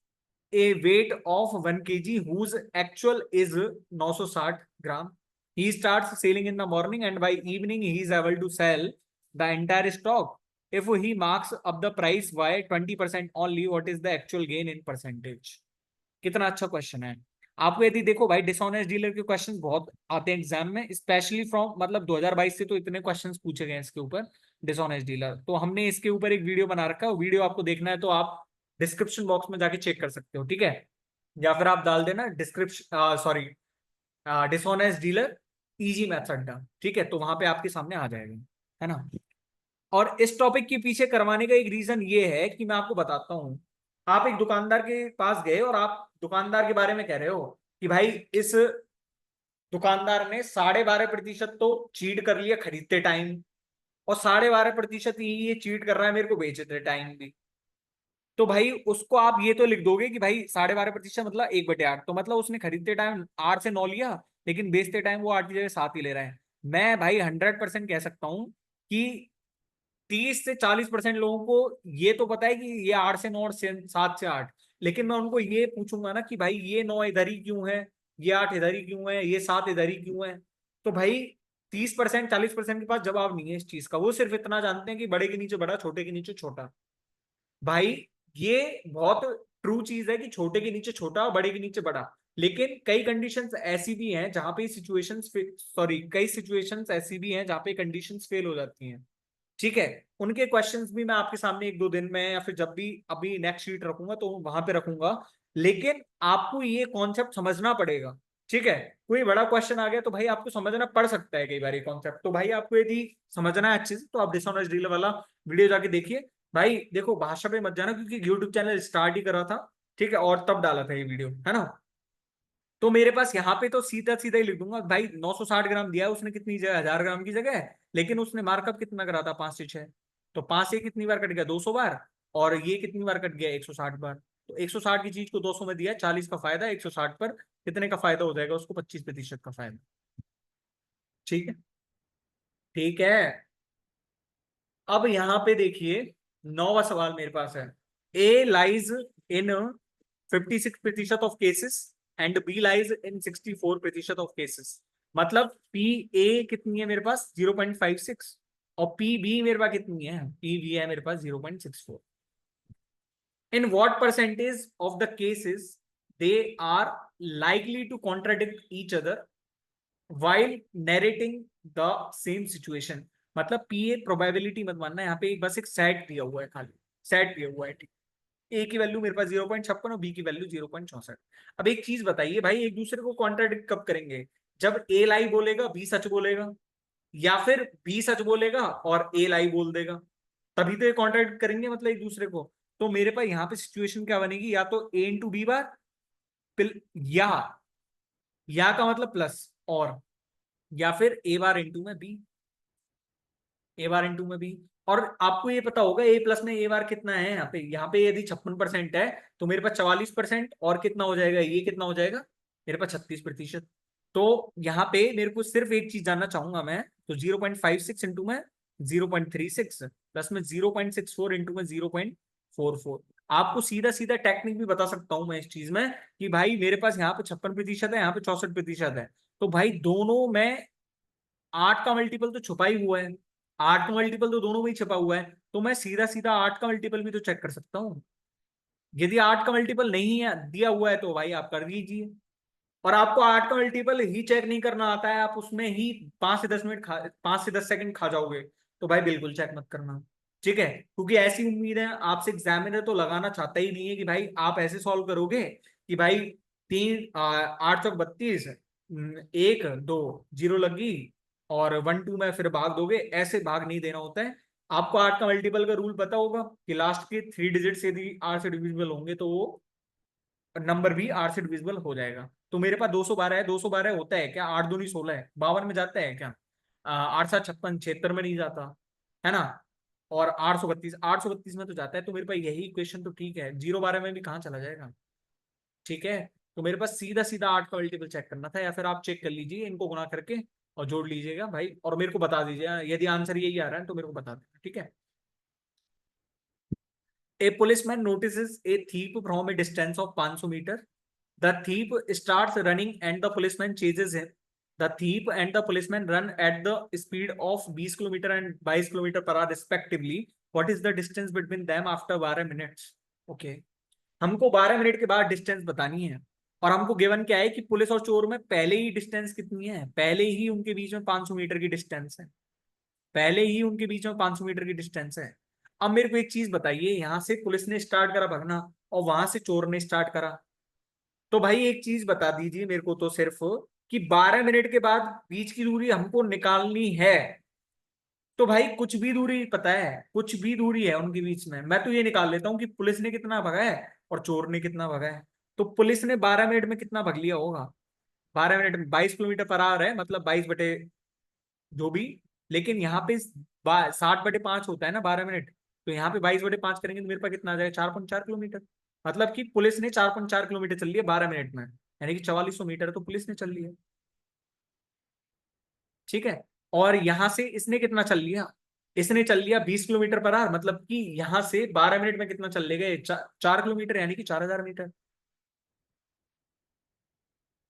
a weight of 1 kg whose actual is 960 gram. He starts selling in the morning and by evening he is able to sell the entire stock. If he marks up the price by 20% only, what is the actual gain in percentage? कितना अच्छा question है। आपको यदि देखो भाई, dishonest dealer के questions बहुत आते हैं एग्जाम में, स्पेशली फ्रॉम मतलब 2022 से तो इतने क्वेश्चंस पूछे गए हैं इसके ऊपर, डिसऑनेस्ट डीलर। तो हमने इसके ऊपर एक वीडियो बना रखा है, वीडियो आपको देखना है तो आप डिस्क्रिप्शन बॉक्स में जाके चेक कर सकते हो। ठीक है, या फिर आप डाल देना description, sorry, dishonest dealer easy maths अड्डा। ठीक है, तो वहां पे आपके सामने आ जाएगा, है ना। और इस टॉपिक के पीछे करवाने का एक रीजन ये है कि मैं आपको बताता हूँ। आप एक दुकानदार के पास गए और आप दुकानदार के बारे में कह रहे हो कि भाई इस दुकानदार ने 12.5% तो चीट कर लिया खरीदते टाइम, और 12.5% ही ये चीट कर रहा है मेरे को बेचते टाइम भी। तो भाई उसको आप ये तो लिख दोगे कि भाई 12.5% मतलब 1/8, तो मतलब उसने खरीदते टाइम 8 से 9 लिया, लेकिन बेचते टाइम वो 8 की जगह 7 ही ले रहा है। मैं भाई 100% कह सकता हूं कि 30 से 40% लोगों को ये तो पता है कि ये 8 से 9 और 7 से 8, लेकिन मैं उनको ये पूछूंगा ना कि भाई ये 9 इधर ही क्यों है, ये 8 इधर ही क्यों है, ये 7 इधर ही क्यों है। तो भाई 30% 40% के पास जवाब नहीं है इस चीज का, वो सिर्फ इतना जानते हैं कि बड़े के नीचे बड़ा, छोटे के नीचे छोटा। भाई ये बहुत ट्रू चीज है कि छोटे के नीचे छोटा और बड़े के नीचे बड़ा, लेकिन कई कंडीशंस ऐसी भी हैं जहां पे सिचुएशंस, सॉरी कई सिचुएशंस ऐसी भी हैं जहां पे कंडीशंस फेल हो जाती हैं। ठीक है, उनके क्वेश्चंस भी मैं आपके सामने 1-2 दिन में या फिर जब भी अभी नेक्स्ट शीट रखूंगा तो वहां पे रखूंगा, लेकिन आपको ये कॉन्सेप्ट समझना पड़ेगा। ठीक है, कोई बड़ा क्वेश्चन आ गया तो भाई आपको समझना पड़ सकता है कई बार ये कॉन्सेप्ट, तो भाई आपको यदि समझना है अच्छे से तो आप डिसऑनेस्ट डीलर वाला वीडियो जाके देखिए। भाई देखो भाषा पे मत जाना, क्योंकि यूट्यूब चैनल स्टार्ट ही करा था। ठीक है, और तब डाला था ये वीडियो, है ना। तो मेरे पास यहाँ पे तो सीधा सीधा ही लिख दूंगा भाई, 960 ग्राम दिया है उसने कितनी जगह, 1000 ग्राम की जगह, लेकिन उसने मार्कअप कितना करा था, 5 से 6। तो 5 से कितनी बार कट गया, 200 बार, और ये कितनी बार कट गया, 160 बार। तो 160 की चीज को 200 में दिया, 40 का फायदा, 160 पर कितने का फायदा हो जाएगा उसको, 25% का फायदा। ठीक है, ठीक है। अब यहाँ पे देखिए, 9वां सवाल मेरे पास है। A lies in 56% of cases and B lies in 64% of cases. मतलब पी ए कितनी है मेरे पास, 0.56, और पी बी मेरे पास कितनी है, पी बी है मेरे पास 0.64। In what percentage of the cases they are likely to contradict each other while narrating the same situation. मतलब पी ए प्रोबेबिलिटी मत मानना, यहाँ पे बस एक सेट दिया हुआ है, खाली सेट दिया हुआ है। ठीक, ए की वैल्यू मेरे पास 0.56 और बी की वैल्यू 0.64। अब एक चीज बताइए भाई, एक दूसरे को कॉन्ट्राडिक्ट कब करेंगे, जब ए लाई बोलेगा बी सच बोलेगा, या फिर बी सच बोलेगा और ए लाई बोल देगा, तभी तो ये कॉन्ट्रैक्ट करेंगे मतलब एक दूसरे को। तो मेरे पास यहाँ पे सिचुएशन क्या बनेगी, या तो ए इंटू बी बार, या का मतलब प्लस, और या फिर ए बार इंटू में बी, ए बार इंटू में बी। और आपको ये पता होगा ए प्लस में ए बार कितना है, यहाँ पे यदि 56% है तो मेरे पास 44%, और कितना हो जाएगा, ये कितना हो जाएगा मेरे पास 36%। तो यहाँ पे मेरे को सिर्फ एक चीज जानना चाहूंगा मैं, तो 0.56 इंटू में 0.36 प्लस में 0.64 इंटू में 0.44। आपको सीधा सीधा टेक्निक भी बता सकता हूं मैं इस चीज में, कि भाई मेरे पास यहाँ पे 56% है, यहाँ पे 64% है, तो भाई दोनों में 8 का मल्टीपल तो छुपा ही हुआ है, 8 का मल्टीपल तो दोनों में ही छुपा हुआ है, तो मैं सीधा सीधा 8 का मल्टीपल भी तो चेक कर सकता हूँ। यदि 8 का मल्टीपल नहीं है दिया हुआ है तो भाई आप कर दीजिए, और आपको 8 का मल्टीपल ही चेक नहीं करना आता है, आप उसमें ही 5 से 10 सेकंड खा जाओगे, तो भाई बिल्कुल चेक मत करना, ठीक है। क्योंकि ऐसी उम्मीद है आपसे, एग्जामिनर तो लगाना चाहता ही नहीं है कि भाई आप ऐसे सॉल्व करोगे कि भाई 8 चौक 32, 1 2 जीरो लगी और 1 2 में फिर भाग दोगे, ऐसे भाग नहीं देना होता है। आपको 8 का मल्टीपल का रूल पता होगा कि लास्ट के 3 डिजिट यदि 8 से डिविजिबल होंगे तो वो नंबर भी 8 से डिविजिबल हो जाएगा। तो मेरे पास 212 है, 212 होता है क्या, 8 दूनी 16 है, 52 में जाता है क्या, 8 7 56 76 में नहीं जाता है ना, और 832 में तो जाता है, तो मेरे पास यही इक्वेशन तो ठीक है, 0 12 में भी कहाँ चला जाएगा, ठीक है। तो मेरे पास सीधा सीधा 8 का मल्टीपल चेक करना था, या फिर आप चेक कर लीजिए इनको गुणा करके और जोड़ लीजिएगा भाई, और मेरे को बता दीजिए यदि आंसर यही आ रहा है तो मेरे को बता देना, ठीक है। A policeman notices a thief from a distance of 500 meter. The thief starts running and the policeman chases him. The thief and the policeman run at the speed of 20 kilometer and 22 kilometer per hour respectively. What is the distance between them after 12 minutes? Okay. हमको 12 minute के बाद distance बतानी है, और हमको given क्या है कि पुलिस और चोर में पहले ही डिस्टेंस कितनी है, पहले ही उनके बीच में 500 मीटर की डिस्टेंस है, पहले ही उनके बीच में 500 मीटर की डिस्टेंस है। अब मेरे को एक चीज बताइए, यहां से पुलिस ने स्टार्ट करा भगना और वहां से चोर ने स्टार्ट करा, तो भाई एक चीज बता दीजिए मेरे को तो सिर्फ, कि 12 मिनट के बाद बीच की दूरी हमको निकालनी है, तो भाई कुछ भी दूरी पता है, कुछ भी दूरी है उनके बीच में, मैं तो ये निकाल लेता हूँ कि पुलिस ने कितना भगा है और चोर ने कितना भगा है। तो पुलिस ने 12 मिनट में कितना भग लिया होगा, 12 मिनट में 22 किलोमीटर पर आवर है, मतलब 22 बटे जो भी, लेकिन यहाँ पे 60/5 होता है ना 12 मिनट, तो यहाँ पे 22/5 करेंगे तो मेरे पास कितना आ जाएगा, 4.4 किलोमीटर। मतलब कि पुलिस ने 4.4 किलोमीटर चल लिया 12 मिनट में, यानी कि 4400 मीटर तो पुलिस ने चल लिया, ठीक है। और यहां से इसने कितना चल लिया, इसने चल लिया 20 किलोमीटर पर आवर, मतलब कि यहां से 12 मिनट में कितना चल लेगा, 4 किलोमीटर, यानी कि 4000 मीटर।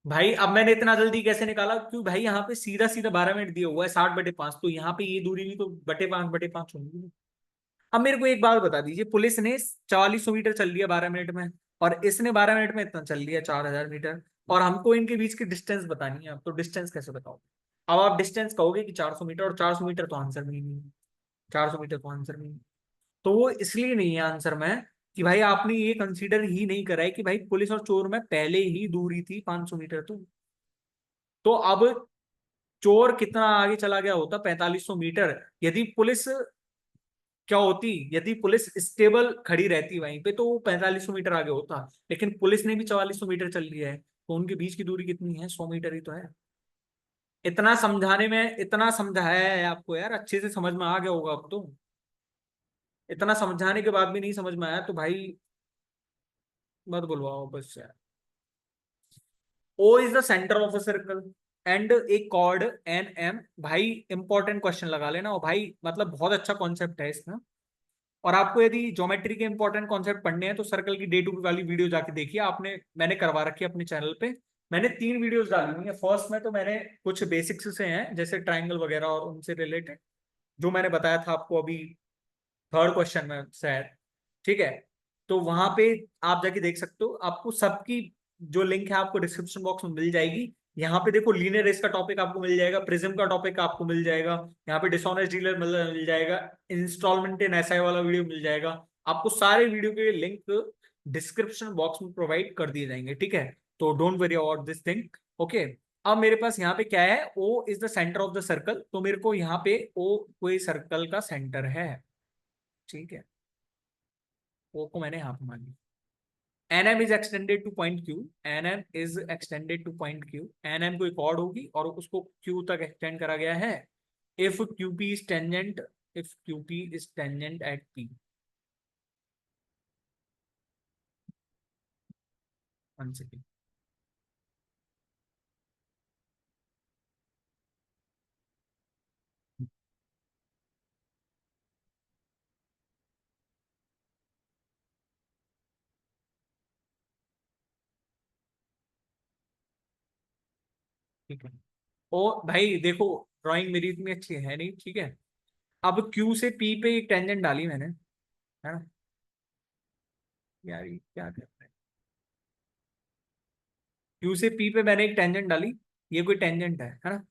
भाई अब मैंने इतना जल्दी कैसे निकाला, क्यों भाई यहाँ पे सीधा सीधा 12 मिनट दिया हुआ है, 60/5, तो यहाँ पे ये दूरी भी तो बटे 5 होगी। अब मेरे को एक बात बता दीजिए, पुलिस ने 4400 मीटर चल लिया 12 मिनट में, और इसने 12 मिनट में इतना चल लिया 4000 मीटर, और हमको इनके बीच की डिस्टेंस बतानी है, अब तो डिस्टेंस कैसे बताओ। अब आप डिस्टेंस कहोगे कि 400 मीटर, और 400 मीटर तो आंसर में ही नहीं है, 400 मीटर तो आंसर में ही नहीं। तो वो इसलिए नहीं है आंसर में कि भाई आपने ये कंसीडर ही नहीं करा है कि भाई पुलिस और चोर में पहले ही दूरी थी 500 मीटर। तो अब चोर कितना आगे चला गया होता, 4500 मीटर, यदि पुलिस क्या होती, यदि पुलिस स्टेबल खड़ी रहती वहीं पे तो वो 4500 मीटर आगे होता, लेकिन पुलिस ने भी 4400 मीटर चल लिया है, तो उनके बीच की दूरी कितनी है, 100 मीटर ही तो है। इतना समझाने में, इतना समझाया है आपको यार, अच्छे से समझ में आ गया होगा अब तो, इतना समझाने के बाद भी नहीं समझ में आया तो भाई मत बुलवाओ बस यार। O is the centre of a circle and a chord N M, भाई इंपॉर्टेंट क्वेश्चन लगा लेना, और भाई मतलब बहुत अच्छा कॉन्सेप्ट है इसमें। और आपको यदि ज्योमेट्री के इंपॉर्टेंट कॉन्सेप्ट पढ़ने हैं तो सर्कल की डे 2 वाली वीडियो जाके देखिए आपने, मैंने करवा रखी है अपने चैनल पे। मैंने 3 वीडियोस डाली हुई है, फर्स्ट में तो मैंने कुछ बेसिक्स से हैं जैसे ट्राइंगल वगैरह और उनसे रिलेटेड, जो मैंने बताया था आपको अभी थर्ड क्वेश्चन में शायद, ठीक है। तो वहां पे आप जाके देख सकते हो, आपको सबकी जो लिंक है आपको डिस्क्रिप्शन बॉक्स में मिल जाएगी। यहाँ पे देखो लीनियर रेस का टॉपिक आपको मिल जाएगा, प्रिज्म का टॉपिक आपको मिल जाएगा, यहाँ पे डिसऑनेस्ट डीलर मिल जाएगा, इंस्टॉलमेंट इन एसआई वाला वीडियो मिल जाएगा। आपको सारे वीडियो के लिंक डिस्क्रिप्शन बॉक्स में प्रोवाइड कर दिए जाएंगे, ठीक है। तो don't worry about this thing, okay. अब मेरे पास यहाँ पे क्या है, O is the centre of the circle, तो मेरे को यहाँ पे ओ कोई सर्कल का सेंटर है, ठीक है, ओ को मैंने यहाँ पे मान लिया। NM is extended to point Q, NM is extended to point Q, NM कोई कॉर्ड होगी और उसको Q तक एक्सटेंड करा गया है। If QP is tangent, if QP is tangent at P, 1 second. ठीक है, ओ भाई देखो, ड्राइंग मेरी इतनी अच्छी है नहीं, ठीक है। अब Q से P पे एक टेंजेंट डाली मैंने, है ना, यार ये क्या कर रहा है, Q से P पे मैंने एक टेंजेंट डाली, ये कोई टेंजेंट है ना।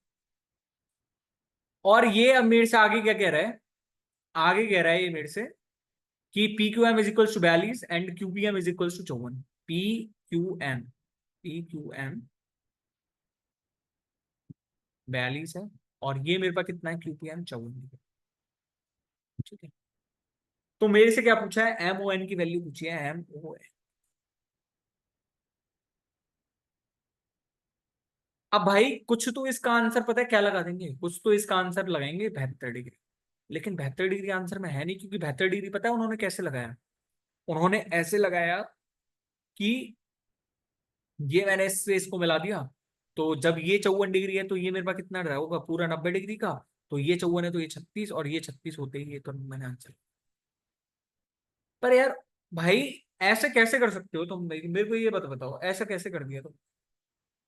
और ये अब मेरे से आगे क्या कह रहा है, आगे कह रहा है ये मेरे से कि P Q M is equal to 42 and Q P M is equal to 54। P Q M, P Q M 42 है, और ये मेरे पास कितना है, क्यू पी एम 54, ठीक है। तो मेरे से क्या पूछा है, एम ओ एन की वैल्यू पूछी है, एम ओ एन। अब भाई कुछ तो इसका आंसर पता है क्या लगा देंगे, कुछ तो इसका आंसर लगाएंगे 72 डिग्री, लेकिन 72 डिग्री आंसर में है नहीं, क्योंकि 72 डिग्री पता है उन्होंने कैसे लगाया, उन्होंने ऐसे लगाया कि ये मैंने इससे इसको मिला दिया, तो जब ये 54 डिग्री है तो ये मेरे पास कितना रहा होगा, पूरा 90 डिग्री का, तो ये 54 है तो ये 36, और ये 36 होते ही ये तो मैंने आंसर। पर यार भाई ऐसे कैसे कर सकते हो तुम, मेरे को ये बताओ ऐसा कैसे कर दिया तुम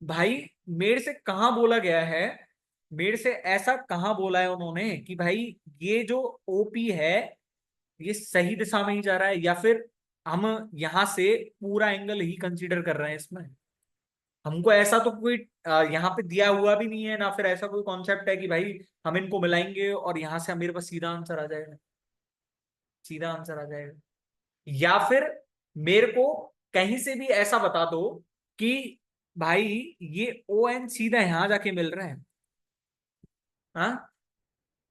भाई। मेरे से कहाँ बोला गया है, मेरे से ऐसा कहाँ बोला है उन्होंने कि भाई ये जो ओपी है ये सही दिशा में ही जा रहा है, या फिर हम यहां से पूरा एंगल ही कंसीडर कर रहे हैं इसमें। हमको ऐसा तो कोई यहाँ पे दिया हुआ भी नहीं है ना, फिर ऐसा कोई कॉन्सेप्ट है कि भाई हम इनको मिलाएंगे और यहाँ से मेरे पास सीधा आंसर आ जाएगा, सीधा आंसर आ जाएगा। या फिर मेरे को कहीं से भी ऐसा बता दो कि भाई ये ओ एन सीधा यहां जाके मिल रहा है, हाँ,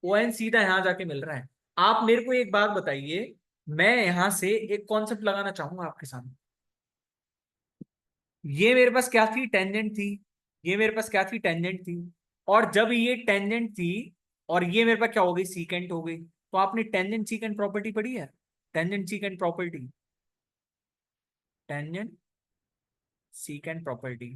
ओ एन सीधा यहां जाके मिल रहा है। आप मेरे को एक बात बताइए, मैं यहां से एक कॉन्सेप्ट लगाना चाहूंगा आपके सामने। ये मेरे पास क्या थी, टेंजेंट थी, ये मेरे पास क्या थी, टेंजेंट थी। और जब ये टेंजेंट थी और ये मेरे पास क्या हो गई, सीकेंट हो गई, तो आपने टेंजेंट सीकेंट प्रॉपर्टी पढ़ी है, tangent secant property, tangent secant property.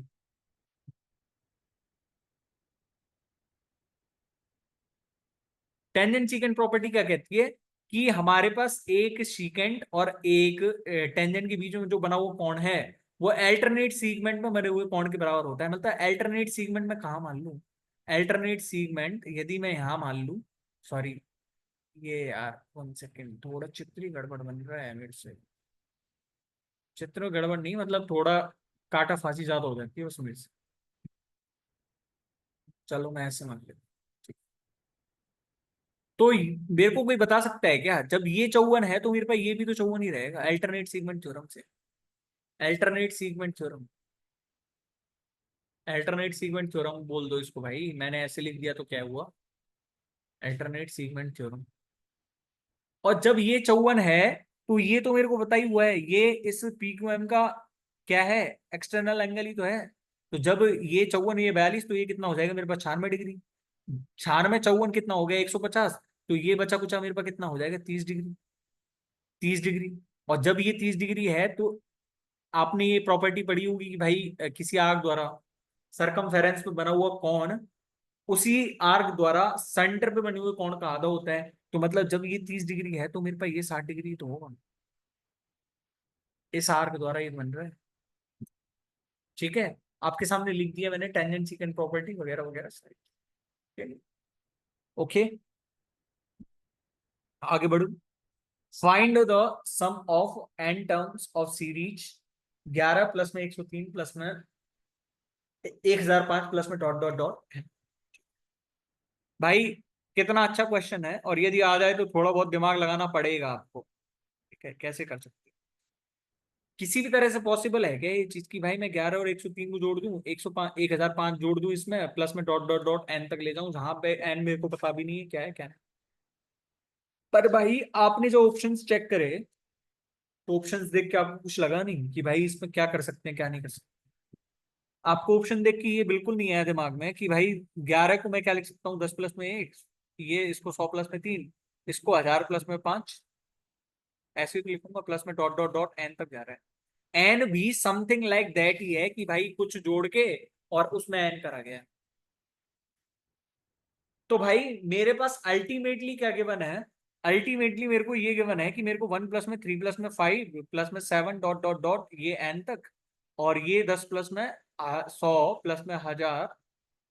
Tangent secant property क्या कहती है कि हमारे पास एक सीकेंट और एक टेंजेंट के बीच में जो बना हुआ कोण है वो अल्टरनेट सीगमेंट में बने हुए कोण के बराबर होता है। मतलब अल्टरनेट सीगमेंट में कहा मान लूं, अल्टरनेट सीगमेंट यदि मैं यहां मान लूं, सॉरी ये यार 1 सेकेंड, थोड़ा चित्र ही गड़बड़ बन रहा है मेरे से, चित्र गड़बड़ नहीं मतलब थोड़ा काटा फांसी ज्यादा हो जाती है उसमें से। चलो मैं ऐसे मान लेता हूं। तो मेरे को कोई बता सकता है क्या, जब ये 54 है तो मेरे पास ये भी तो 54 ही रहेगा, अल्टरनेट सीगमेंट थ्योरम से, alternate segment theorem, alternate segment theorem बोल दो इसको भाई, मैंने ऐसे लिख दिया तो क्या हुआ, अल्टरनेट सीगमेंट थ्योरम। और जब ये 54 है तो ये तो मेरे को पता ही हुआ है, ये इस पी क्यू एम का क्या है, एक्सटर्नल एंगल ही तो है। तो जब ये 54 ये 42 तो ये कितना हो जाएगा मेरे पास, 96 डिग्री, 96 54 कितना हो गया, 150, तो ये बचा कुचा मेरे पास कितना हो जाएगा, 30 डिग्री, 30 डिग्री। और जब ये 30 डिग्री है तो आपने ये प्रॉपर्टी पढ़ी होगी कि भाई किसी आर्क द्वारा सरकमफेरेंस पे बना हुआ कौन उसी आर्क द्वारा सेंटर पे बने हुए कोण का आधा होता है। तो मतलब जब ये 30 डिग्री है तो मेरे पास ये 60 डिग्री तो होगा, इस आर्क द्वारा ये बन रहा है, ठीक है। आपके सामने लिख दिया मैंने टेंजेंट सीकेंट प्रॉपर्टी वगैरह वगैरह सारी, ठीक है। ओके, आगे बढ़ू। Find the sum of N terms of series 11 plus में 103 प्लस में 1005 प्लस में डॉट डॉट डॉट। भाई कितना अच्छा क्वेश्चन है, और यदि आ जाए तो थोड़ा बहुत दिमाग लगाना पड़ेगा आपको, ठीक है, कैसे कर सकते हैं। किसी भी तरह से पॉसिबल है क्या ये चीज की भाई मैं 11 और 103 को जोड़ दूं, 105 1005 जोड़ दूं इसमें, प्लस में डॉट डॉट डॉट एन तक ले जाऊं, जहां पे एन मेरे को पता भी नहीं है क्या है क्या नहीं। पर भाई आपने जो ऑप्शंस चेक करे, तो ऑप्शंस देख के आपको कुछ लगा नहीं कि भाई इसमें क्या कर सकते हैं क्या नहीं कर सकते? आपको ऑप्शन देख के ये बिल्कुल नहीं आया दिमाग में कि भाई 11 को मैं क्या लिख सकता हूँ, 10 प्लस में 1, ये इसको 100 प्लस में 3, इसको 1000 प्लस में 5, ऐसे ही तो लिखूंगा, प्लस में डॉट डॉट डॉट एन तक जा रहा है। एन भी समथिंग लाइक दैट ही है कि भाई कुछ जोड़ के और उसमें एन करा गया। तो भाई मेरे पास अल्टीमेटली क्या गिवन है, अल्टीमेटली मेरे को ये गिवन है कि मेरे को 1 प्लस में 3 प्लस में 5 प्लस में 7 डॉट डॉट डॉट ये एन तक, और ये 10 प्लस में 100 प्लस में 1000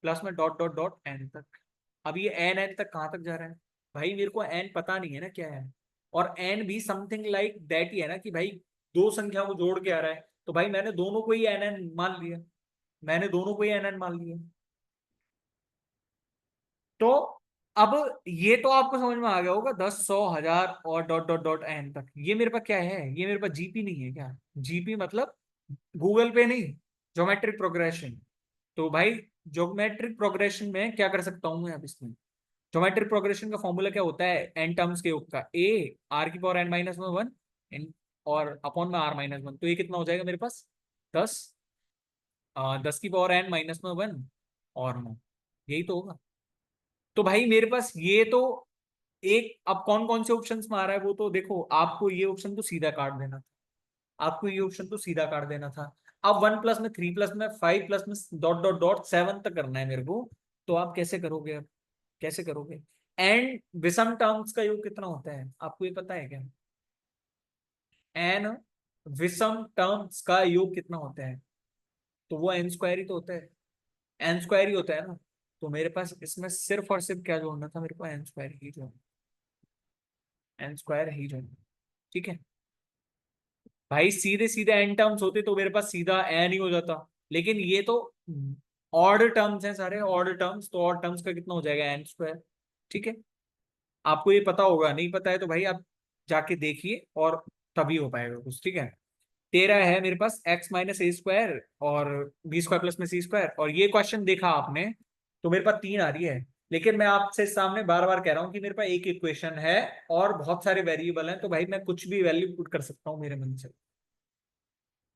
प्लस में डॉट डॉट डॉट एन तक। अब ये एन एन तक कहाँ तक जा रहा है? भाई मेरे को एन पता नहीं है ना क्या है, और एन भी समथिंग लाइक दैट ही है ना कि भाई दो संख्या को जोड़ के आ रहा है, तो भाई मैंने दोनों को ही एन एन मान लिया, मैंने दोनों को ही एन एन मान लिया। तो अब ये तो आपको समझ में आ गया होगा, 10 100 1000 और डॉट डॉट डॉट एन तक, ये मेरे पास क्या है, ये मेरे पास जीपी नहीं है क्या? जीपी मतलब गूगल पे नहीं, ज्योमेट्रिक प्रोग्रेशन। तो भाई ज्योमेट्रिक प्रोग्रेशन में क्या कर सकता हूं मैं अब इसमें? ज्योमेट्रिक प्रोग्रेशन का फॉर्मूला क्या होता है, एन टर्म्स के योग का, ए आर की पावर एन माइनस में 1 एन, और अपॉन में आर माइनस 1, तो ये कितना हो जाएगा मेरे पास? 10, 10 की पावर एन माइनस में 1 और 9, यही तो होगा। तो भाई मेरे पास ये तो एक, अब कौन कौन से ऑप्शंस में आ रहा है वो तो देखो, आपको ये ऑप्शन तो सीधा काट देना था, आपको ये ऑप्शन तो सीधा काट देना था। अब 1 प्लस में 3 प्लस में 5 प्लस में डॉट डॉट डॉट 7 तक करना है मेरे को, तो आप कैसे करोगे अब? कैसे करोगे? एंड विषम टर्म्स का योग कितना होता है आपको ये पता है क्या? एन विषम टर्म्स का योग कितना होता है? तो वो एन स्क्वायर ही तो होता है, एन स्क्वायर ही होता है ना। तो मेरे पास इसमें सिर्फ और सिर्फ क्या जोड़ना था, मेरे को एन स्क्वायर ही जोड़ना, एन स्क्वायर ही जोड़ना। ठीक है भाई, सीधे सीधे एन टर्म्स होते तो मेरे पास सीधा एन ही हो जाता, लेकिन ये तो ऑड टर्म्स हैं सारे, ऑड टर्म्स, तो ऑड टर्म्स का कितना हो जाएगा, एन स्क्वायर। ठीक है, आपको ये पता होगा, नहीं पता है तो भाई आप जाके देखिए, और तभी हो पाएगा कुछ। ठीक है, 13 है मेरे पास एक्स माइनस ए स्क्वायर और बी स्क्वायर प्लस में सी स्क्वायर, और ये क्वेश्चन देखा आपने तो मेरे पास 3 आ रही है, लेकिन मैं आपसे सामने बार बार कह रहा हूं कि मेरे पास एक इक्वेशन है और बहुत सारे वेरिएबल हैं, तो भाई मैं कुछ भी वैल्यू पुट कर सकता हूँ मेरे मन से।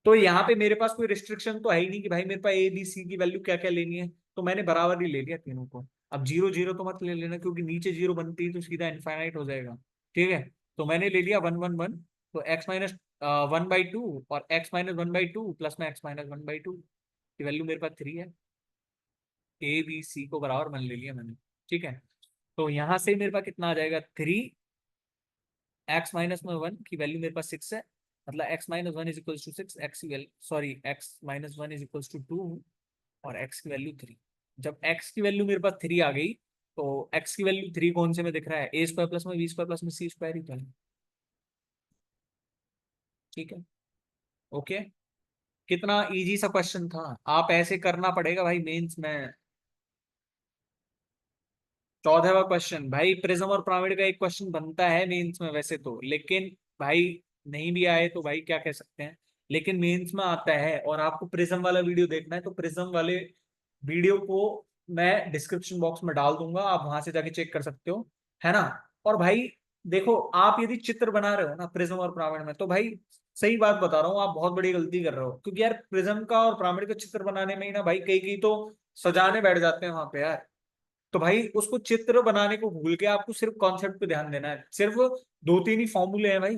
तो यहाँ पे मेरे पास कोई रिस्ट्रिक्शन तो है ही नहीं कि भाई मेरे पास ए बी सी की वैल्यू क्या क्या लेनी है, तो मैंने बराबर ही ले लिया तीनों को। अब जीरो जीरो तो मत ले लेना, क्योंकि नीचे जीरो बनती है तो सीधा इनफाइनाइट हो जाएगा। ठीक है, तो मैंने ले लिया 1 1 1, तो एक्स माइनस 1/2 और एक्स माइनस 1/2 प्लस में एक्स माइनस 1/2 की वैल्यू मेरे पास 3 है। ए बी सी को बराबर मान ले लिया मैंने। ठीक है, तो यहाँ से मेरे पास कितना आ जाएगा, 3, एक्स माइनस में 1 की वैल्यू मेरे पास 6 है, मतलब X minus 1 is equal to 6, X की value sorry X minus 1 is equal to 2, और एक्स की वैल्यू 3। जब एक्स की वैल्यू मेरे पास 3 आ गई, तो एक्स की वैल्यू 3 कौन से में दिख रहा है, ए स्क्वायर प्लस में बी स्क्वायर प्लस में सी स्क्वायर ही तो है। ठीक है, ओके, कितना इजी सा क्वेश्चन था, आप ऐसे करना पड़ेगा भाई मेंस में। 14वां क्वेश्चन भाई, प्रिज्म और पिरामिड का एक क्वेश्चन बनता है मेंस में वैसे तो, लेकिन भाई नहीं भी आए तो भाई क्या कह सकते हैं, लेकिन मेंस में आता है। और आपको प्रिज्म वाला वीडियो देखना है तो प्रिज्म वाले वीडियो को मैं डिस्क्रिप्शन बॉक्स में डाल दूंगा, आप वहां से जाके चेक कर सकते हो, है ना। और भाई देखो, आप यदि चित्र बना रहे हो ना प्रिज्म और पिरामिड में, तो भाई सही बात बता रहा हूँ, आप बहुत बड़ी गलती कर रहे हो, क्योंकि यार प्रिज्म का और पिरामिड का चित्र बनाने में ही ना भाई कई कई तो सजाने बैठ जाते हैं वहां पे यार। तो भाई उसको चित्र बनाने को भूल के आपको सिर्फ कॉन्सेप्ट पे ध्यान देना है, सिर्फ दो तीन ही फॉर्मूले हैं भाई।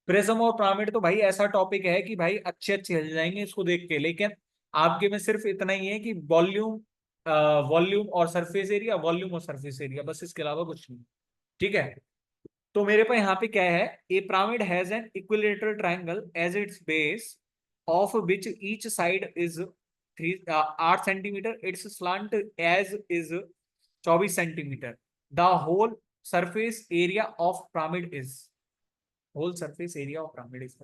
प्रिज्म और पिरामिड तो भाई ऐसा टॉपिक है कि भाई अच्छे अच्छे हिल जाएंगे इसको देख के, लेकिन आपके में सिर्फ इतना ही है कि वॉल्यूम, वॉल्यूम और सरफेस एरिया, वॉल्यूम और सरफेस एरिया, बस इसके अलावा कुछ नहीं। ठीक है, तो मेरे पास यहाँ पे क्या है, a pyramid has an equilateral triangle as its base, of which each side is 8 centimetre, its slant edge is 24 centimetre, the whole surface area of pyramid is, whole surface area of pyramid is.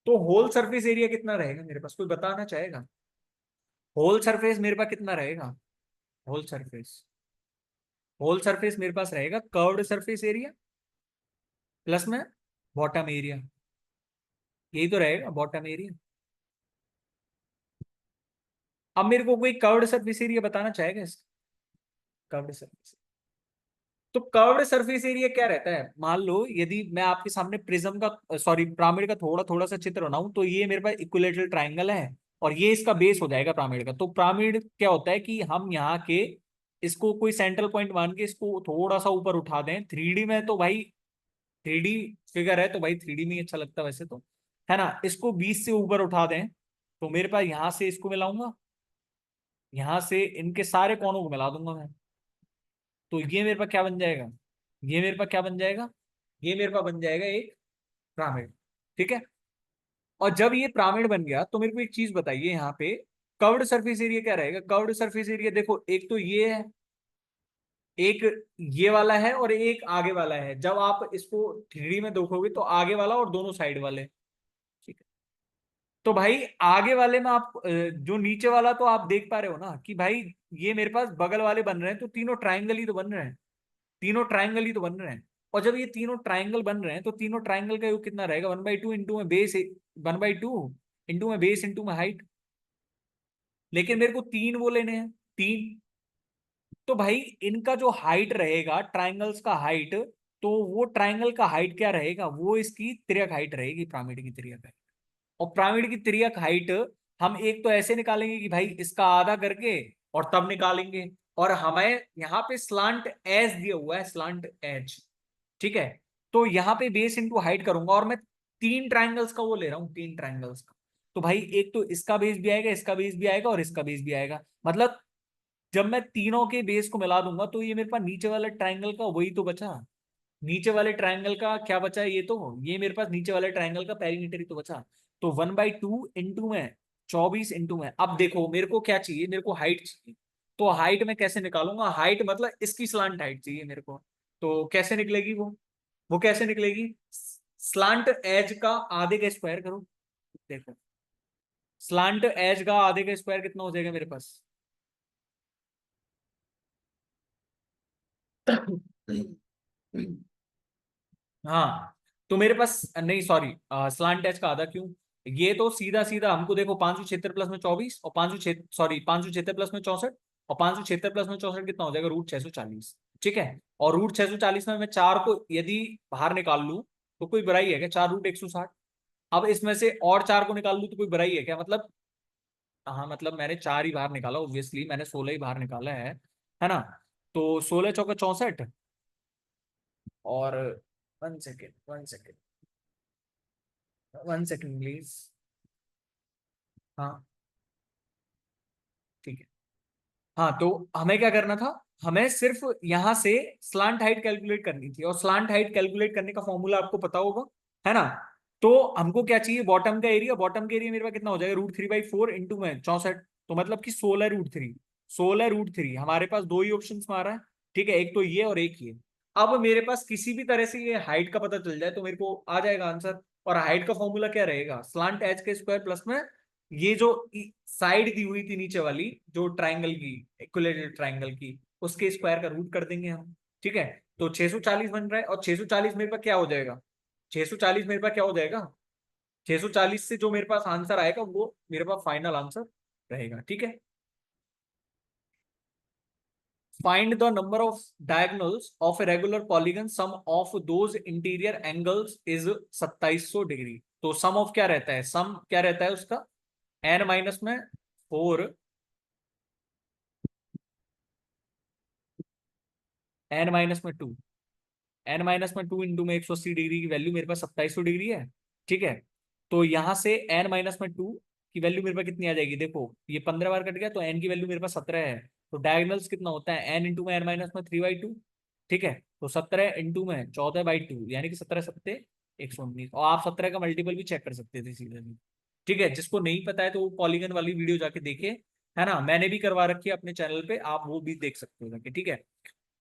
तो whole surface area कितना रहेगा मेरे पास, कोई बताना चाहेगा? Whole surface मेरे पास कितना रहेगा? होल सरफेस, होल सरफेस मेरे पास रहेगा कर्व्ड सरफेस एरिया प्लस में बॉटम एरिया। यही तो रहेगा बॉटम एरिया। अब मेरे को कोई कर्व्ड सरफेस एरिया बताना चाहेगा इसका? कर्व्ड सरफेस, तो कर्व्ड सरफेस एरिया क्या रहता है? मान लो यदि मैं आपके सामने प्रिज्म का, सॉरी, पिरामिड का थोड़ा थोड़ा सा चित्र बनाऊं, तो ये मेरे पास इक्विलेटरल ट्राइंगल है और ये इसका बेस हो जाएगा पिरामिड का। तो पिरामिड क्या होता है कि हम यहाँ के इसको कोई सेंट्रल पॉइंट मान के इसको थोड़ा सा ऊपर उठा दें। 3D में तो भाई, 3D फिगर है तो भाई 3D में ही अच्छा लगता है वैसे तो, है ना। इसको 20 से ऊपर उठा दें तो मेरे पास यहां से इसको मिलाऊंगा, यहां से इनके सारे कोनों को मिला दूंगा मैं। तो ये मेरे पास क्या बन जाएगा? ये मेरे पास क्या बन जाएगा? ये मेरे पास बन जाएगा एक पिरामिड। ठीक है। और जब ये पिरामिड बन गया तो मेरे को एक चीज बताइए यहाँ पे, कर्व्ड सरफेस एरिया क्या रहेगा? कर्व्ड सरफेस एरिया देखो, एक तो ये है, एक ये वाला है और एक आगे वाला है। जब आप इसको 3D में देखोगे तो आगे वाला और दोनों साइड वाले। ठीक है। तो भाई आगे वाले में आप जो नीचे वाला, तो आप देख पा रहे हो ना कि भाई ये मेरे पास बगल वाले बन रहे हैं, तो तीनों ट्राइंगल ही तो बन रहे हैं, तीनों ट्राइंगल ही तो बन रहे हैं। और जब ये तीनों ट्राइंगल बन रहे हैं तो तीनों ट्राइंगल का योग कितना रहेगा? 1/2 इंटू में बेस, 1/2 इंटू में बेस इंटू में हाइट। लेकिन मेरे को तीन वो लेने हैं, तीन। तो भाई इनका जो हाइट रहेगा, ट्राइंगल्स का हाइट, तो वो ट्राइंगल का हाइट क्या रहेगा? वो इसकी तिर्यक हाइट रहेगी, पिरामिड की तिर्यक हाइट। और पिरामिड की तिर्यक हाइट हम एक तो ऐसे निकालेंगे कि भाई इसका आधा करके, और तब निकालेंगे। और हमें यहाँ पे स्लांट एज दिया हुआ है, स्लांट एज। ठीक है। तो यहाँ पे बेस इंटू हाइट करूंगा और मैं तीन ट्राइंगल्स का वो ले रहा हूँ, तीन ट्राइंगल्स का। तो भाई एक तो इसका बेस भी आएगा, इसका बेस भी आएगा और इसका बेस भी आएगा। मतलब जब मैं तीनों के बेस को मिला दूंगा तो ये मेरे पास नीचे वाले ट्राइंगल का वही तो बचा। नीचे वाले ट्राइंगल का क्या बचा है? ये मेरे पास नीचे वाले ट्राइंगल का पेरीमीटर ही तो बचा। तो 1/2 इंटू में 24 इंटू में, अब देखो मेरे को क्या चाहिए? मेरे को हाइट चाहिए। तो हाइट में कैसे निकालूंगा? हाइट मतलब इसकी स्लांट हाइट चाहिए मेरे को। तो कैसे निकलेगी वो कैसे निकलेगी? स्लांट एज का आधे का स्क्वायर करो। देखो, स्लांट एज का आधे का स्क्वायर कितना हो जाएगा मेरे पास? हाँ, तो मेरे पास नहीं, सॉरी, स्लांट एज का आधा क्यों? ये तो सीधा सीधा हमको देखो, 576 प्लस में 24 और 506, सॉरी, 576 प्लस में 64 और 576 प्लस में 64 कितना हो जाएगा? √640। ठीक है। और √640 में मैं चार को यदि बाहर निकाल लूं तो कोई बुराई है क्या? 4√160। अब इसमें से और चार को निकाल लूं तो कोई बुराई है क्या? मतलब, हाँ, मतलब मैंने चार ही बाहर निकाला, ऑब्वियसली मैंने 16 ही बाहर निकाला है ना। तो 16 × 4 = 64। और 1 सेकेंड, 1 सेकेंड, 1 सेकेंड प्लीज। हाँ, ठीक है। हाँ, तो हमें क्या करना था? हमें सिर्फ यहां से स्लांट हाइट कैलकुलेट करनी थी, और स्लांट हाइट कैलकुलेट करने का फॉर्मूला आपको पता होगा, है ना। तो हमको क्या चाहिए? बॉटम का एरिया। बॉटम का एरिया मेरे पास कितना हो जाएगा? √3/4 इंटू में 64, तो मतलब कि 16 √3। 16 √3 हमारे पास दो ही ऑप्शन में आ रहा है। ठीक है, एक तो ये और एक ये। अब मेरे पास किसी भी तरह से ये हाइट का पता चल जाए तो मेरे को आ जाएगा आंसर। और हाइट का फॉर्मूला क्या रहेगा? स्लांट एच के स्क्वायर प्लस में ये जो साइड दी हुई थी नीचे वाली, जो ट्राइंगल की, इक्विलेटरल ट्राइंगल की, उसके स्क्वायर का रूट कर देंगे हम। ठीक है। तो 640 बन रहा है, और 640 मेरे पास क्या हो जाएगा? 640 मेरे पास क्या हो जाएगा? 640 से जो मेरे पास आंसर आएगा वो मेरे पास फाइनल आंसर रहेगा। ठीक है। Find the number of diagonals of a regular polygon, sum of those interior angles is 2700 degree. तो सम ऑफ क्या रहता है? सम क्या रहता है उसका? n-4, n-2, n-2 इंटू में 180 डिग्री की वैल्यू मेरे पास 2700 डिग्री है। ठीक है। तो यहां से n-2 की वैल्यू मेरे पास कितनी आ जाएगी? देखो, ये 15 बार कट गया तो n की वैल्यू मेरे पास 17 है। तो डायगोनल्स कितना होता है? n इंटू में n-में 3/2। ठीक है। तो 17 इंटू में 14/2, यानी कि 17×7 = 119। और आप 17 का मल्टीपल भी चेक कर सकते थे सीधे भी। ठीक है। जिसको नहीं पता है तो वो पॉलीगन वाली वीडियो जाके देखे, है ना। मैंने भी करवा रखी है अपने चैनल पे, आप वो भी देख सकते हो जाके। ठीक है।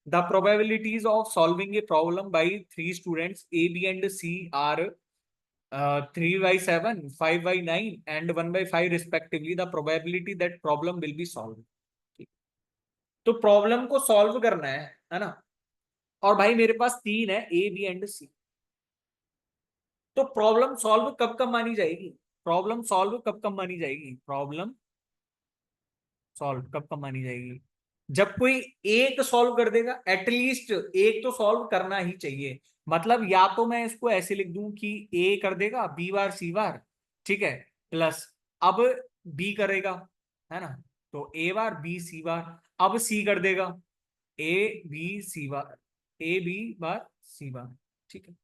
The probabilities of solving a problem by three students A, B, and C are 3/7, 5/9, and 1/5 respectively. The probability that problem will be solved. तो प्रॉब्लम को सॉल्व करना है ना। और भाई मेरे पास तीन है, A, B एंड C। तो प्रॉब्लम सॉल्व कब कब मानी जाएगी? प्रॉब्लम सॉल्व कब कब मानी जाएगी? प्रॉब्लम सॉल्व कब कब मानी जाएगी? जब कोई एक सॉल्व कर देगा, एटलीस्ट एक तो सॉल्व करना ही चाहिए। मतलब या तो मैं इसको ऐसे लिख दूं कि ए कर देगा बी बार सी बार, ठीक है, प्लस अब बी करेगा, है ना, तो ए बार बी सी बार, अब सी कर देगा A B C bar, A B bar सी बार, ठीक है।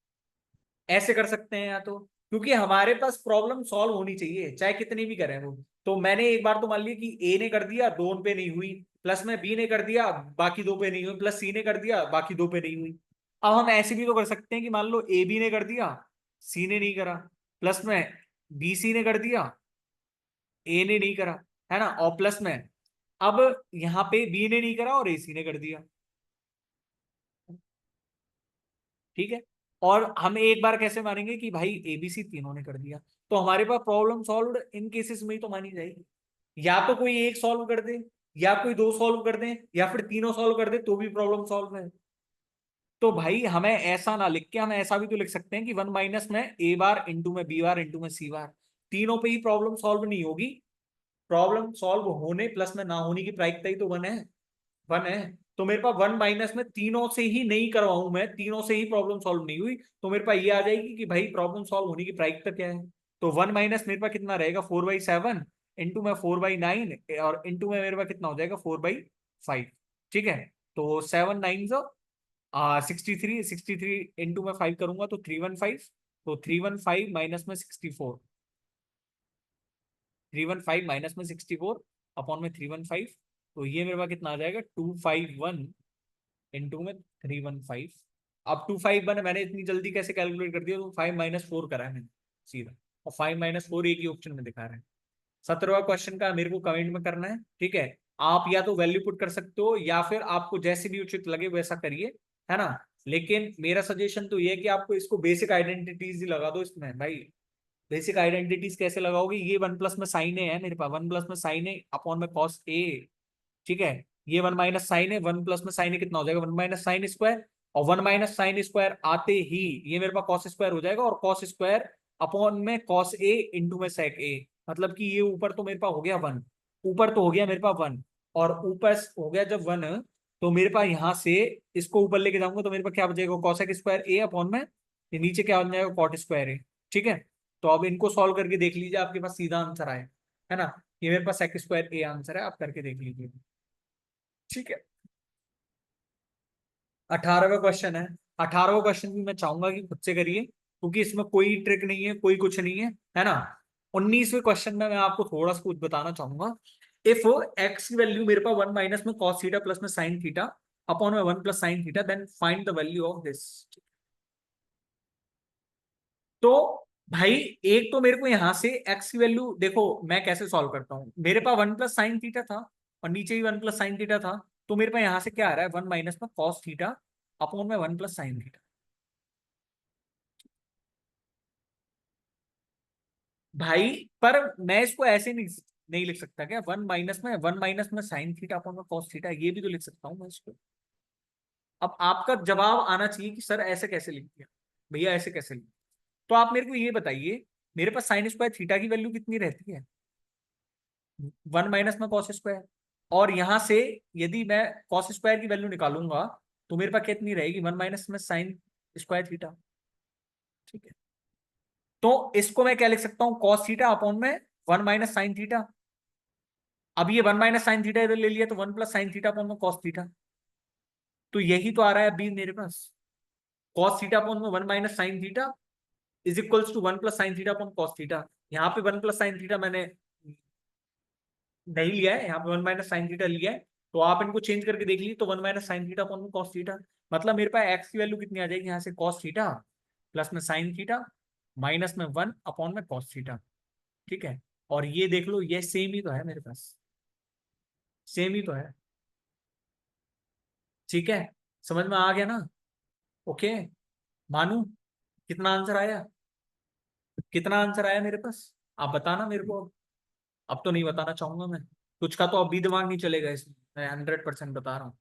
ऐसे कर सकते हैं या तो, क्योंकि हमारे पास प्रॉब्लम सॉल्व होनी चाहिए चाहे कितनी भी करें वो। तो मैंने एक बार तो मान लिया कि ए ने कर दिया, दो उन पे नहीं हुई, प्लस में बी ने कर दिया, बाकी दो पे नहीं हुई, प्लस सी ने कर दिया, बाकी दो पे नहीं हुई। अब हम ऐसे भी तो कर सकते हैं कि मान लो ए बी ने कर दिया, सी ने नहीं करा, प्लस में बी सी ने कर दिया, ए ने नहीं करा, है ना, और प्लस में अब यहाँ पे बी ने नहीं करा और ए सी ने कर दिया, ठीक है। और हम एक बार कैसे मानेंगे कि भाई एबीसी तीनों ने कर दिया, तो हमारे पास प्रॉब्लम सॉल्व इन केसेस में ही तो मानी जाएगी। या तो कोई एक सॉल्व कर दे, या कोई दो सॉल्व कर दे, या फिर तीनों सॉल्व कर दे तो भी प्रॉब्लम सॉल्व है। तो भाई हमें ऐसा ना लिख के हम ऐसा भी तो लिख सकते हैं कि वन माइनस में ए बार इंटू में बी बार इंटू में सी बार, तीनों पे ही प्रॉब्लम सॉल्व नहीं होगी। प्रॉब्लम सॉल्व होने प्लस में ना होने की प्रायिकता ही तो वन है, वन है। तो मेरे पास वन माइनस में तीनों से ही नहीं करवाऊं मैं, तीनों से ही प्रॉब्लम सॉल्व नहीं हुई, तो मेरे पास ये आ जाएगी कि भाई प्रॉब्लम सॉल्व होने की प्रायिकता क्या है। तो वन माइनस मेरे पास कितना रहेगा, 4/7 इंटू में 4/9, और इंटू में मेरे पास कितना हो जाएगा 4/5, ठीक है। तो 7 9 63, 63 इंटू में 5 करूंगा तो 315, तो 315 माइनस में 64, 315 माइनस में 64 अपॉन में 315, तो ये मेरे पास कितना आ जाएगा 251 इंटू में 315। अब 251 मैंने इतनी जल्दी कैसे कैलकुलेट कर दिया, तो 5 - 4 करा है मैंने सीधा, और 5 - 4 एक ही ऑप्शन में दिखा रहे हैं। 17वां क्वेश्चन का मेरे को कमेंट में करना है, ठीक है। आप या तो वैल्यू पुट कर सकते हो या फिर आपको जैसे भी उचित लगे वैसा करिए, है ना। लेकिन मेरा सजेशन तो ये है कि आपको इसको बेसिक आइडेंटिटीज ही लगा दो इसमें भाई। बेसिक आइडेंटिटीज कैसे लगाओगे, ये वन प्लस में साइन ए है मेरे पास, वन प्लस में साइन ए अपॉन में कॉस ए, ठीक है। ये वन माइनस साइन है, वन प्लस में साइन है कितना हो जाएगा, वन माइनस साइन स्क्वायर, और वन माइनस साइन स्क्वायर आते ही ये मेरे पास कॉस स्क्वायर हो जाएगा, और कॉस स्क्वायर अपॉन में कॉस ए इंटू में सेक ए, मतलब कि ये ऊपर तो मेरे पास हो गया वन, ऊपर तो हो गया मेरे पास वन, और ऊपर हो गया जब वन, तो मेरे पास यहां से इसको ऊपर लेके जाऊंगा तो मेरे पास क्या बचेगा, कॉसेक स्क्वायर ए अपॉन में ये नीचे क्या बन जाएगा, कॉट स्क्वायर ए, ठीक है। तो अब इनको सॉल्व करके देख लीजिए, आपके पास सीधा आंसर आए, है ना। ये मेरे पास सेक स्क्वायर ए आंसर है, आप करके देख लीजिए, ठीक है। 18वां क्वेश्चन है। 18वां क्वेश्चन भी मैं चाहूंगा कि खुद से करिए, क्योंकि इसमें कोई ट्रिक नहीं है, कोई कुछ नहीं है ना। 19वें क्वेश्चन में मैं आपको थोड़ा सा कुछ बताना चाहूंगा। इफ एक्स की वैल्यू मेरे पास वन माइनस में कॉस थीटा प्लस में साइन थीटा अपॉन में one plus sine theta, then find the value of this. तो भाई एक तो मेरे को यहां से एक्स की वैल्यू देखो, मैं कैसे सॉल्व करता हूँ, मेरे पास वन प्लस साइन थीटा था और नीचे भी वन प्लस साइन थीटा था, तो मेरे पास यहां से क्या आ रहा है, वन माइनस में कॉस थीटा अपॉन में वन प्लस साइन थीटा। भाई पर मैं इसको ऐसे नहीं नहीं लिख सकता क्या, वन माइनस में साइन थीटा अपॉन में कॉस थीटा, ये भी तो लिख सकता हूँ मैं इसको। अब आपका जवाब आना चाहिए कि सर ऐसे कैसे लिख दिया, भैया ऐसे कैसे लिख। तो आप मेरे को ये बताइए, मेरे पास साइन स्क्वायर थीटा की वैल्यू कितनी रहती है, वन माइनस में कॉस स्क्वायर, और यहां से यदि मैं कॉस स्क्वायर की वैल्यू निकालूंगा तो मेरे पास कितनी रहेगी, वन माइनस में साइन स्क्वायर थीटा, ठीक है। तो इसको मैं क्या लिख सकता हूँ, कॉस थीटा अपॉन में वन माइनस साइन थीटा। अब ये वन माइनस साइन थीटा इधर ले लिया तो one plus sine theta upon में कॉस थीटा, तो यही तो आ रहा है अभी मेरे पास, कॉस थीटा अपॉन में one minus sine theta is equals to one plus sine theta upon cos theta. यहाँ पे वन प्लस साइन थीटा मैंने नहीं लिया है, यहाँ पे वन माइनस साइन थीटा लिया है, तो आप इनको चेंज करके देख लीजिए, तो one minus sine theta upon में कॉस थीटा, मतलब मेरे पास एक्स की वैल्यू कितनी आ जाएगी, यहाँ से कॉस थीटा प्लस में साइन थीटा माइनस में वन अपॉन में कॉस थीटा, ठीक है। और ये देख लो, ये सेम ही तो है मेरे पास, सेम ही तो है, ठीक है। समझ में आ गया ना, ओके। मानू, कितना आंसर आया, कितना आंसर आया मेरे पास, आप बताना मेरे को। अब तो नहीं बताना चाहूंगा मैं, कुछ का तो अब भी दिमाग नहीं चलेगा इसमें, मैं 100% बता रहा हूँ,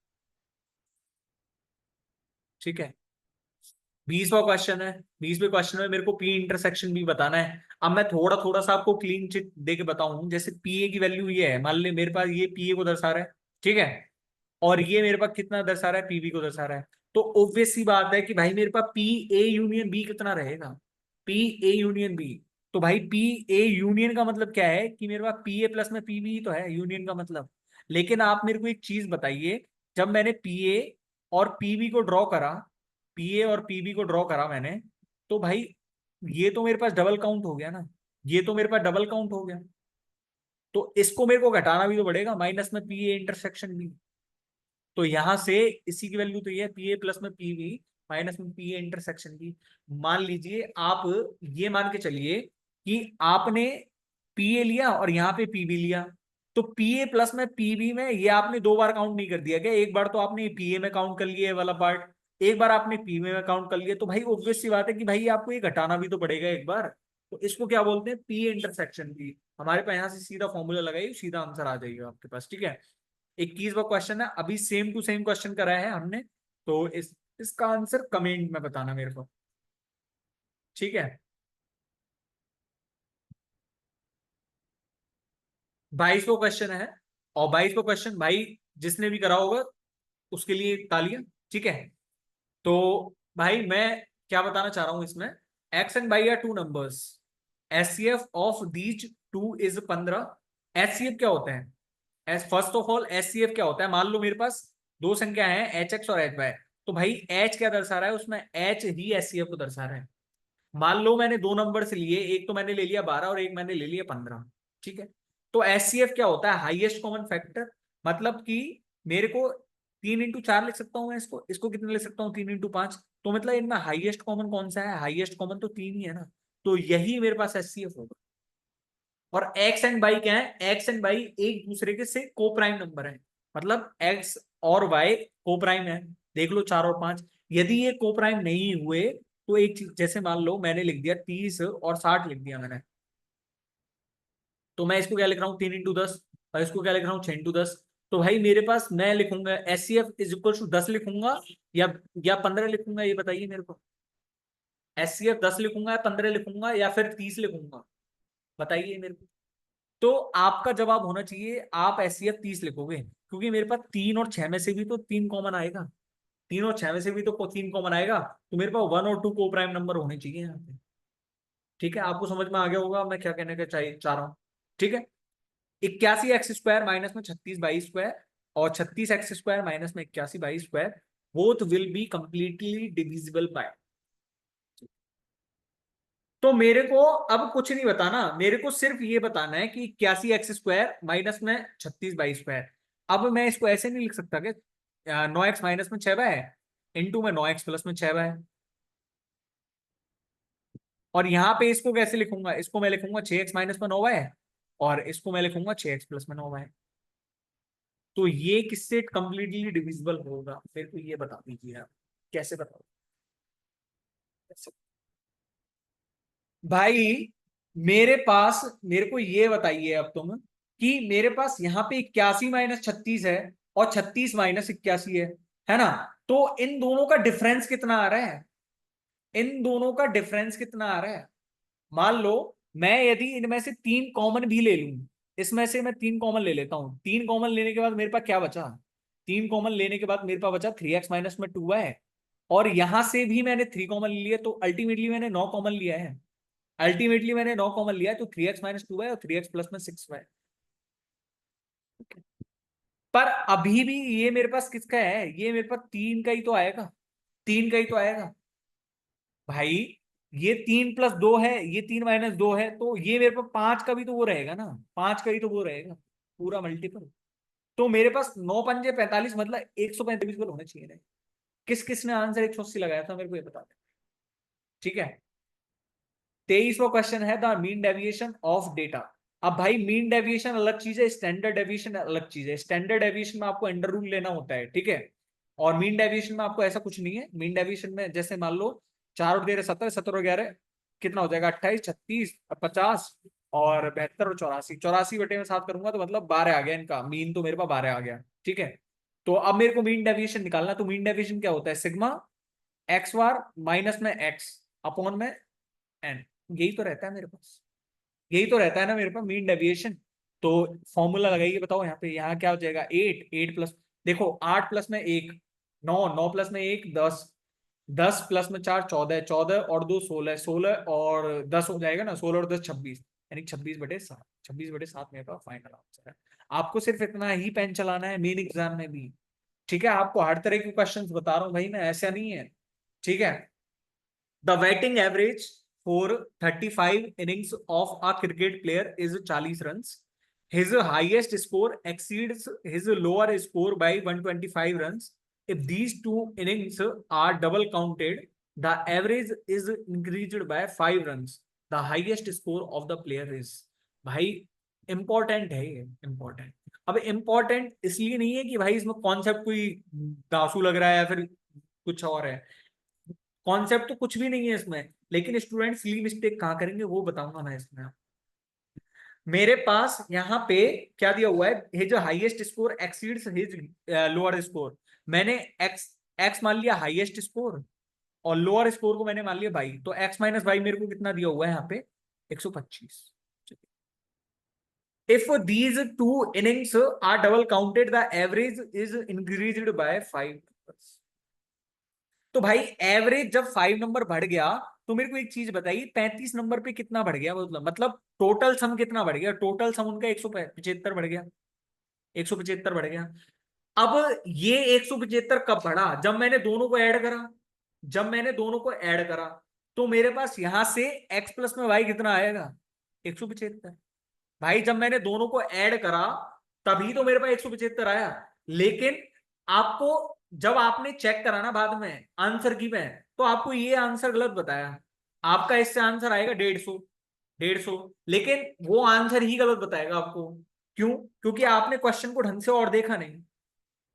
ठीक है। 20वां क्वेश्चन है। 20वें क्वेश्चन में मेरे को पी इंटरसेक्शन भी बताना है। अब मैं थोड़ा थोड़ा सा आपको क्लीन चिट दे के बताऊं, जैसे पी ए की वैल्यू ये है, मान ले मेरे पास ये पी ए को दर्शा रहा है, ठीक है, और ये मेरे पास कितना दर्शा रहा है, पीबी को दर्शा रहा है। तो ऑब्वियस सी बात है कि भाई मेरे पास पी ए यूनियन बी कितना रहेगा, पी ए यूनियन बी। तो भाई पी ए यूनियन का मतलब क्या है कि मेरे पास पी ए प्लस में पीबी तो है यूनियन का मतलब। लेकिन आप मेरे को एक चीज बताइए, जब मैंने पी ए और पीबी को ड्रॉ करा, पी ए और पीबी को ड्रॉ करा मैंने, तो भाई ये तो मेरे पास डबल काउंट हो गया ना, ये तो मेरे पास डबल काउंट हो गया। तो इसको मेरे को घटाना भी तो पड़ेगा, माइनस में पी ए इंटरसेक्शन भी। तो यहां से इसी की वैल्यू तो ये है, पी ए प्लस में पी बी माइनस में पी ए इंटरसेक्शन की। मान लीजिए आप ये मान के चलिए कि आपने पी ए लिया और यहाँ पे पी बी लिया, तो पी ए प्लस में पी बी में ये आपने दो बार काउंट नहीं कर दिया क्या? एक बार तो आपने पी ए में काउंट कर लिया वाला पार्ट, एक बार आपने पी बी में काउंट कर लिया। तो भाई ऑब्वियस सी बात है कि भाई आपको ये घटाना भी तो पड़ेगा एक बार। तो इसको क्या बोलते हैं? पी ए इंटरसेक्शन की। हमारे पास यहाँ से सीधा फॉर्मूला लगाइए, सीधा आंसर आ जाएगा आपके पास, ठीक है। 21वां क्वेश्चन है, अभी सेम टू सेम क्वेश्चन कराया है हमने। तो इसका आंसर कमेंट में बताना मेरे को, ठीक है। 22वां क्वेश्चन है, और 22वां क्वेश्चन भाई जिसने भी करा होगा उसके लिए तालियां, ठीक है। तो भाई मैं क्या बताना चाह रहा हूं इसमें, X and Y are two numbers, S C F of these two is 15। S C F क्या होता है? S first of all S C F क्या होता है? मान लो मेरे पास दो संख्या है, एच एक्स और एच वाई। तो भाई एच क्या दर्शा रहा है उसमें? एच ही एस सी एफ को दर्शा रहा है। मान लो मैंने दो नंबर से लिए, एक तो मैंने ले लिया 12 और एक मैंने ले लिया 15, ठीक है। तो एस सी एफ क्या होता है? Highest common factor. मतलब कि मेरे को 3 इंटू 4 लिख सकता हूँ मैं इसको, इसको कितने लिख सकता हूँ? 3 इंटू 5। तो मतलब इनमें हाईएस्ट कॉमन कौन सा है? हाईएस्ट कॉमन तो 3 ही है ना। तो यही मेरे पास एस सी एफ होगा। और एक्स एंड वाई क्या है? एक्स एंड वाई एक दूसरे के से को प्राइम नंबर है। मतलब एक्स और वाई को प्राइम है। देख लो 4 और 5। यदि ये को प्राइम नहीं हुए तो एक चीज, जैसे मान लो मैंने लिख दिया 30 और 60 लिख दिया मैंने, तो मैं इसको क्या लिख रहा हूँ? 3 इंटू 10। और इसको क्या लिख रहा हूँ? 6 इंटू 10। तो भाई मेरे पास मैं लिखूंगा S C F is equal to 10 लिखूंगा या 15 लिखूंगा, ये बताइए मेरे को। एस सी एफ 10 लिखूंगा या 15 लिखूंगा या फिर 30 लिखूंगा, बताइए मेरे को। तो आपका जवाब होना चाहिए आप एस सी एफ 30 लिखोगे, क्योंकि मेरे पास 3 और 6 में से भी तो 3 कॉमन आएगा। 3 और 6 में से भी तो 3 कॉमन आएगा। तो मेरे पास 1 और 2 को प्राइम नंबर होने चाहिए यहाँ पे। ठीक है, आपको समझ में आ गया होगा मैं क्या कहने का चाहिए चाह रहा हूँ, ठीक है। 81 एक्स स्क्वायर माइनस में 36 वाई स्क्वायर और 36 एक्स स्क्वायर माइनस में 81 Y square both will be completely divisible by. तो मेरे को अब कुछ नहीं बताना, मेरे को सिर्फ ये बताना है कि 81 एक्स स्क्वायर माइनस में 36 वाई स्क्वायर। अब मैं इसको ऐसे नहीं लिख सकता कि 9 एक्स माइनस में 6 वाई इंटू में 9 एक्स प्लस में 6 वाई। और यहाँ पे इसको कैसे लिखूंगा? इसको मैं लिखूंगा 6 एक्स माइनस में 9 वाई और इसको मैं लिखूंगा 6 एक्स प्लस में 9 वाई। तो ये किससे कंप्लीटली डिविजिबल होगा मेरे को ये बता दीजिए आप, कैसे बताओ? भाई मेरे पास, मेरे को ये बताइए अब तुम कि मेरे पास यहाँ पे 81 माइनस 36 है और 36 माइनस 81 है ना। तो इन दोनों का डिफरेंस कितना आ रहा है? इन दोनों का डिफरेंस कितना आ रहा है? मान लो मैं यदि इनमें से 3 कॉमन भी ले लूं, इसमें से मैं 3 कॉमन ले लेता हूं, 3 कॉमन लेने के बाद मेरे पास क्या बचा? 3 कॉमन लेने के बाद मेरे पास बचा 3 एक्स माइनस में 2 है। और यहां से भी मैंने 3 कॉमन लिए, तो अल्टीमेटली मैंने 9 कॉमन लिया है। अल्टीमेटली मैंने 9 कॉमन लिया है, तो 3 एक्स माइनस 2 है और 3 एक्स प्लस में 6 है। पर अभी भी ये मेरे पास किसका है? ये मेरे पास 3 का ही तो आएगा, 3 का ही तो आएगा भाई। ये 3 प्लस 2 है, ये 3 माइनस 2 है, तो ये मेरे पास 5 का भी तो वो रहेगा ना, 5 का ही तो वो रहेगा पूरा मल्टीपल। तो मेरे पास 9 पंजे 45, मतलब 145 होने चाहिए ना। किस किसने आंसर 180 लगाया था मेरे को ये बता दें, ठीक है। 23वां क्वेश्चन है the mean deviation of data. अब भाई मीन डेविएशन अलग चीज है, स्टैंडर्ड डेविएशन अलग चीज है। स्टैंडर्ड डेविएशन में आपको अंडर रूल लेना होता है, ठीक है। और मीन डेविएशन में आपको ऐसा कुछ नहीं है। मीन डेविएशन में जैसे मान लो 4 और 13 17, 17 और 11 कितना हो जाएगा? 28, 36, 50 और 72 और 84। 84 बटे में 7 करूंगा तो मतलब 12 आ गया इनका मीन, तो मेरे पास 12 आ गया, ठीक है। तो अब मेरे को मीन डेविएशन निकालना, तो मीन डेविएशन क्या होता है? सिग्मा एक्स बार माइनस में एक्स अपॉन में एन, यही तो रहता है मेरे पास, यही तो रहता है ना मेरे पास मीन डेविएशन। तो फॉर्मूला लगाइए, बताओ यहाँ पे, यहाँ क्या हो जाएगा, 8 प्लस, देखो 8 प्लस में 1 9, 9 प्लस में 1 10, 10 प्लस में 4 14, 14 और 2 16, 16 और 10 हो जाएगा ना, 16 और 10 26, यानी 26/7, 26/7 मेरे पास फाइनल आंसर है। आपको सिर्फ इतना ही पेन चलाना है मेन एग्जाम में भी, ठीक है। आपको हर तरह के क्वेश्चंस बता रहा हूँ भाई मैं, ऐसा नहीं है, ठीक है। The batting average for 35 innings of a cricket player is 40 runs. His highest score exceeds his lower score by 125 runs. If these two innings are double counted, the average is increased by 5 runs. The highest score of the player is, भाई important है ये, important. अब important इसलिए नहीं है कि भाई इसमें कॉन्सेप्ट कोई दासू लग रहा है या फिर कुछ और है, कॉन्सेप्ट तो कुछ भी नहीं है इसमें, लेकिन स्टूडेंट सिली मिस्टेक कहाँ करेंगे वो बताऊंगा मैं इसमें। मेरे पास यहाँ पे क्या दिया हुआ है, his highest score exceeds his lower score, मैंने एक्स एक्स मान लिया हाईएस्ट स्कोर और लोअर स्कोर को मैंने मान लिया बाई, तो एक्स माइनस बाई मेरे को कितना दिया हुआ है यहाँ पे 125। If these two innings are double counted, the average is increased by 5। तो भाई एवरेज जब 5 नंबर बढ़ गया, तो मेरे को एक चीज बताइए 35 नंबर पे कितना बढ़ गया, मतलब टोटल सम कितना बढ़ गया, टोटल सम उनका 175 बढ़ गया, 175 बढ़ गया। अब ये 175 कब बढ़ा, जब मैंने दोनों को ऐड करा, जब मैंने दोनों को ऐड करा, तो मेरे पास यहां से x प्लस में y कितना आएगा 175। भाई जब मैंने दोनों को ऐड करा तभी तो मेरे पास 175 आया, लेकिन आपको जब आपने चेक करा ना बाद में आंसर की में, तो आपको ये आंसर गलत बताया, आपका इससे आंसर आएगा 150, 150, लेकिन वो आंसर ही गलत बताएगा आपको। क्यों? क्योंकि आपने क्वेश्चन को ढंग से और देखा नहीं,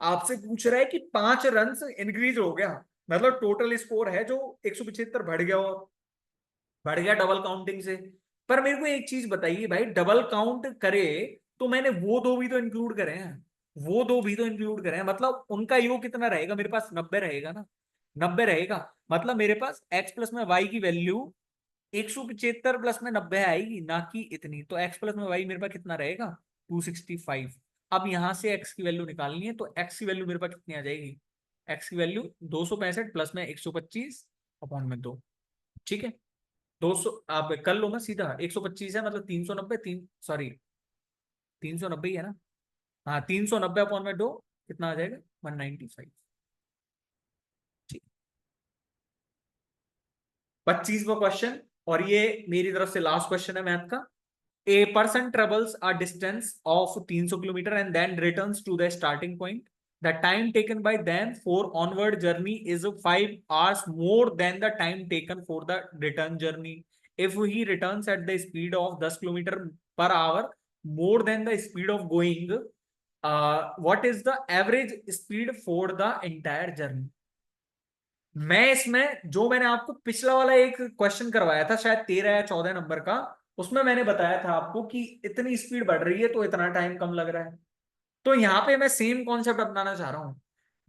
आपसे पूछ रहा है कि 5 रन इंक्रीज हो गया, मतलब टोटल स्कोर है जो 175 बढ़ गया, और बढ़ गया डबल काउंटिंग से। पर मेरे को एक चीज बताइए भाई, डबल काउंट करे तो मैंने वो दो भी तो इंक्लूड करे हैं, वो दो भी तो इंक्लूड करे हैं, मतलब उनका योग कितना रहेगा मेरे पास, 90 रहेगा ना, 90 रहेगा। मतलब मेरे पास x प्लस में y की वैल्यू 175 प्लस में 90 आएगी, ना कि इतनी, तो x प्लस में y मेरे पास कितना रहेगा 265। अब यहां से x की वैल्यू निकालनी है, तो x की वैल्यू मेरे पास कितनी आ जाएगी, x की वैल्यू 265 प्लस में 125 अपॉन में 2, ठीक है। 200 आप कर लो ना सीधा, 125 है मतलब 390, तीन सॉरी 390 ही है ना, हाँ 390 अपॉन में 2 कितना आ जाएगा 195। ठीक, 25वां क्वेश्चन, और ये मेरी तरफ से लास्ट क्वेश्चन है मैथ का। A person travels a distance of 300 kilometer and then returns to the starting point. The time taken by them for onward journey is 5 hours more than the time taken for the return journey. If he returns at the speed of 10 kilometer per hour more than the speed of going, what is the average speed for the entire journey? मैं इसमें जो मैंने आपको पिछला वाला एक question करवाया था शायद 13 या 14 नंबर का, उसमें मैंने बताया था आपको कि इतनी स्पीड बढ़ रही है तो इतना टाइम कम लग रहा है। तो यहाँ पे मैं सेम कॉन्सेप्ट अपनाना चाह रहा हूं।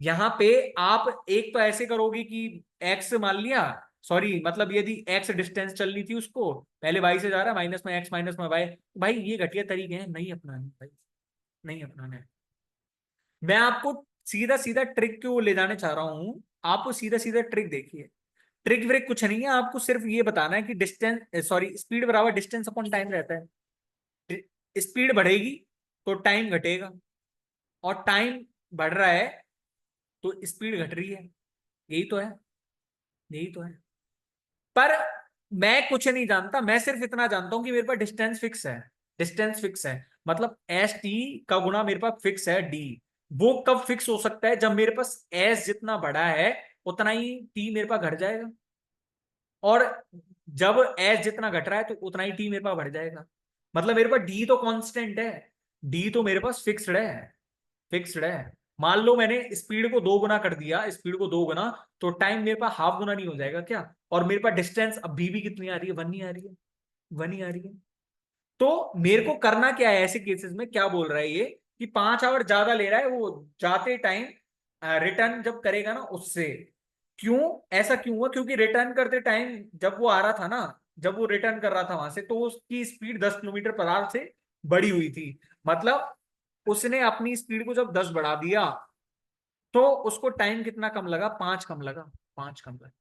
यहाँ पे आप एक तो ऐसे करोगे कि एक्स मान लिया, सॉरी मतलब यदि एक्स डिस्टेंस चलनी थी उसको, पहले वाई से जा रहा है, माइनस में एक्स माइनस में वाई, भाई ये घटिया तरीके हैं, नहीं अपनाने भाई, नहीं अपनाने। मैं आपको सीधा सीधा ट्रिक को ले जाने चाह रहा हूं, आपको सीधा सीधा ट्रिक देखिए, ट्रिक व्रिक कुछ नहीं है, आपको सिर्फ ये बताना है कि डिस्टेंस सॉरी स्पीड बराबर डिस्टेंस अपॉन टाइम रहता है। स्पीड बढ़ेगी तो टाइम घटेगा, और टाइम बढ़ रहा है तो स्पीड घट रही है, यही तो है, यही तो है। पर मैं कुछ नहीं जानता, मैं सिर्फ इतना जानता हूं कि मेरे पास डिस्टेंस फिक्स है, डिस्टेंस फिक्स है, मतलब एस टी का गुणा मेरे पास फिक्स है डी। वो कब फिक्स हो सकता है, जब मेरे पास एस जितना बड़ा है उतना ही टी मेरे पास घट जाएगा, और जब एस जितना घट रहा है तो उतना ही टी मेरे पास बढ़ जाएगा। मतलब मेरे पास डी तो कांस्टेंट है, डी तो मेरे पास फिक्स्ड है, फिक्स्ड है। मान लो मैंने स्पीड को 2 गुना कर दिया, स्पीड को 2 गुना, तो टाइम मेरे पास हाफ गुना नहीं हो जाएगा क्या, और मेरे पास डिस्टेंस अभी भी कितनी आ रही है, 1 ही आ रही है, 1 ही आ रही है। तो मेरे को करना क्या है ऐसे केसेस में, क्या बोल रहा है ये कि 5 आवर ज्यादा ले रहा है वो जाते टाइम, रिटर्न जब करेगा ना उससे, क्यों? ऐसा क्यों हुआ? क्योंकि रिटर्न करते टाइम जब वो आ रहा था ना, जब वो रिटर्न कर रहा था वहां से, तो उसकी स्पीड 10 किलोमीटर पर आवर से बढ़ी हुई थी। मतलब उसने अपनी स्पीड को जब 10 बढ़ा दिया, तो उसको टाइम कितना कम लगा? 5 कम लगा। 5 कम लगा।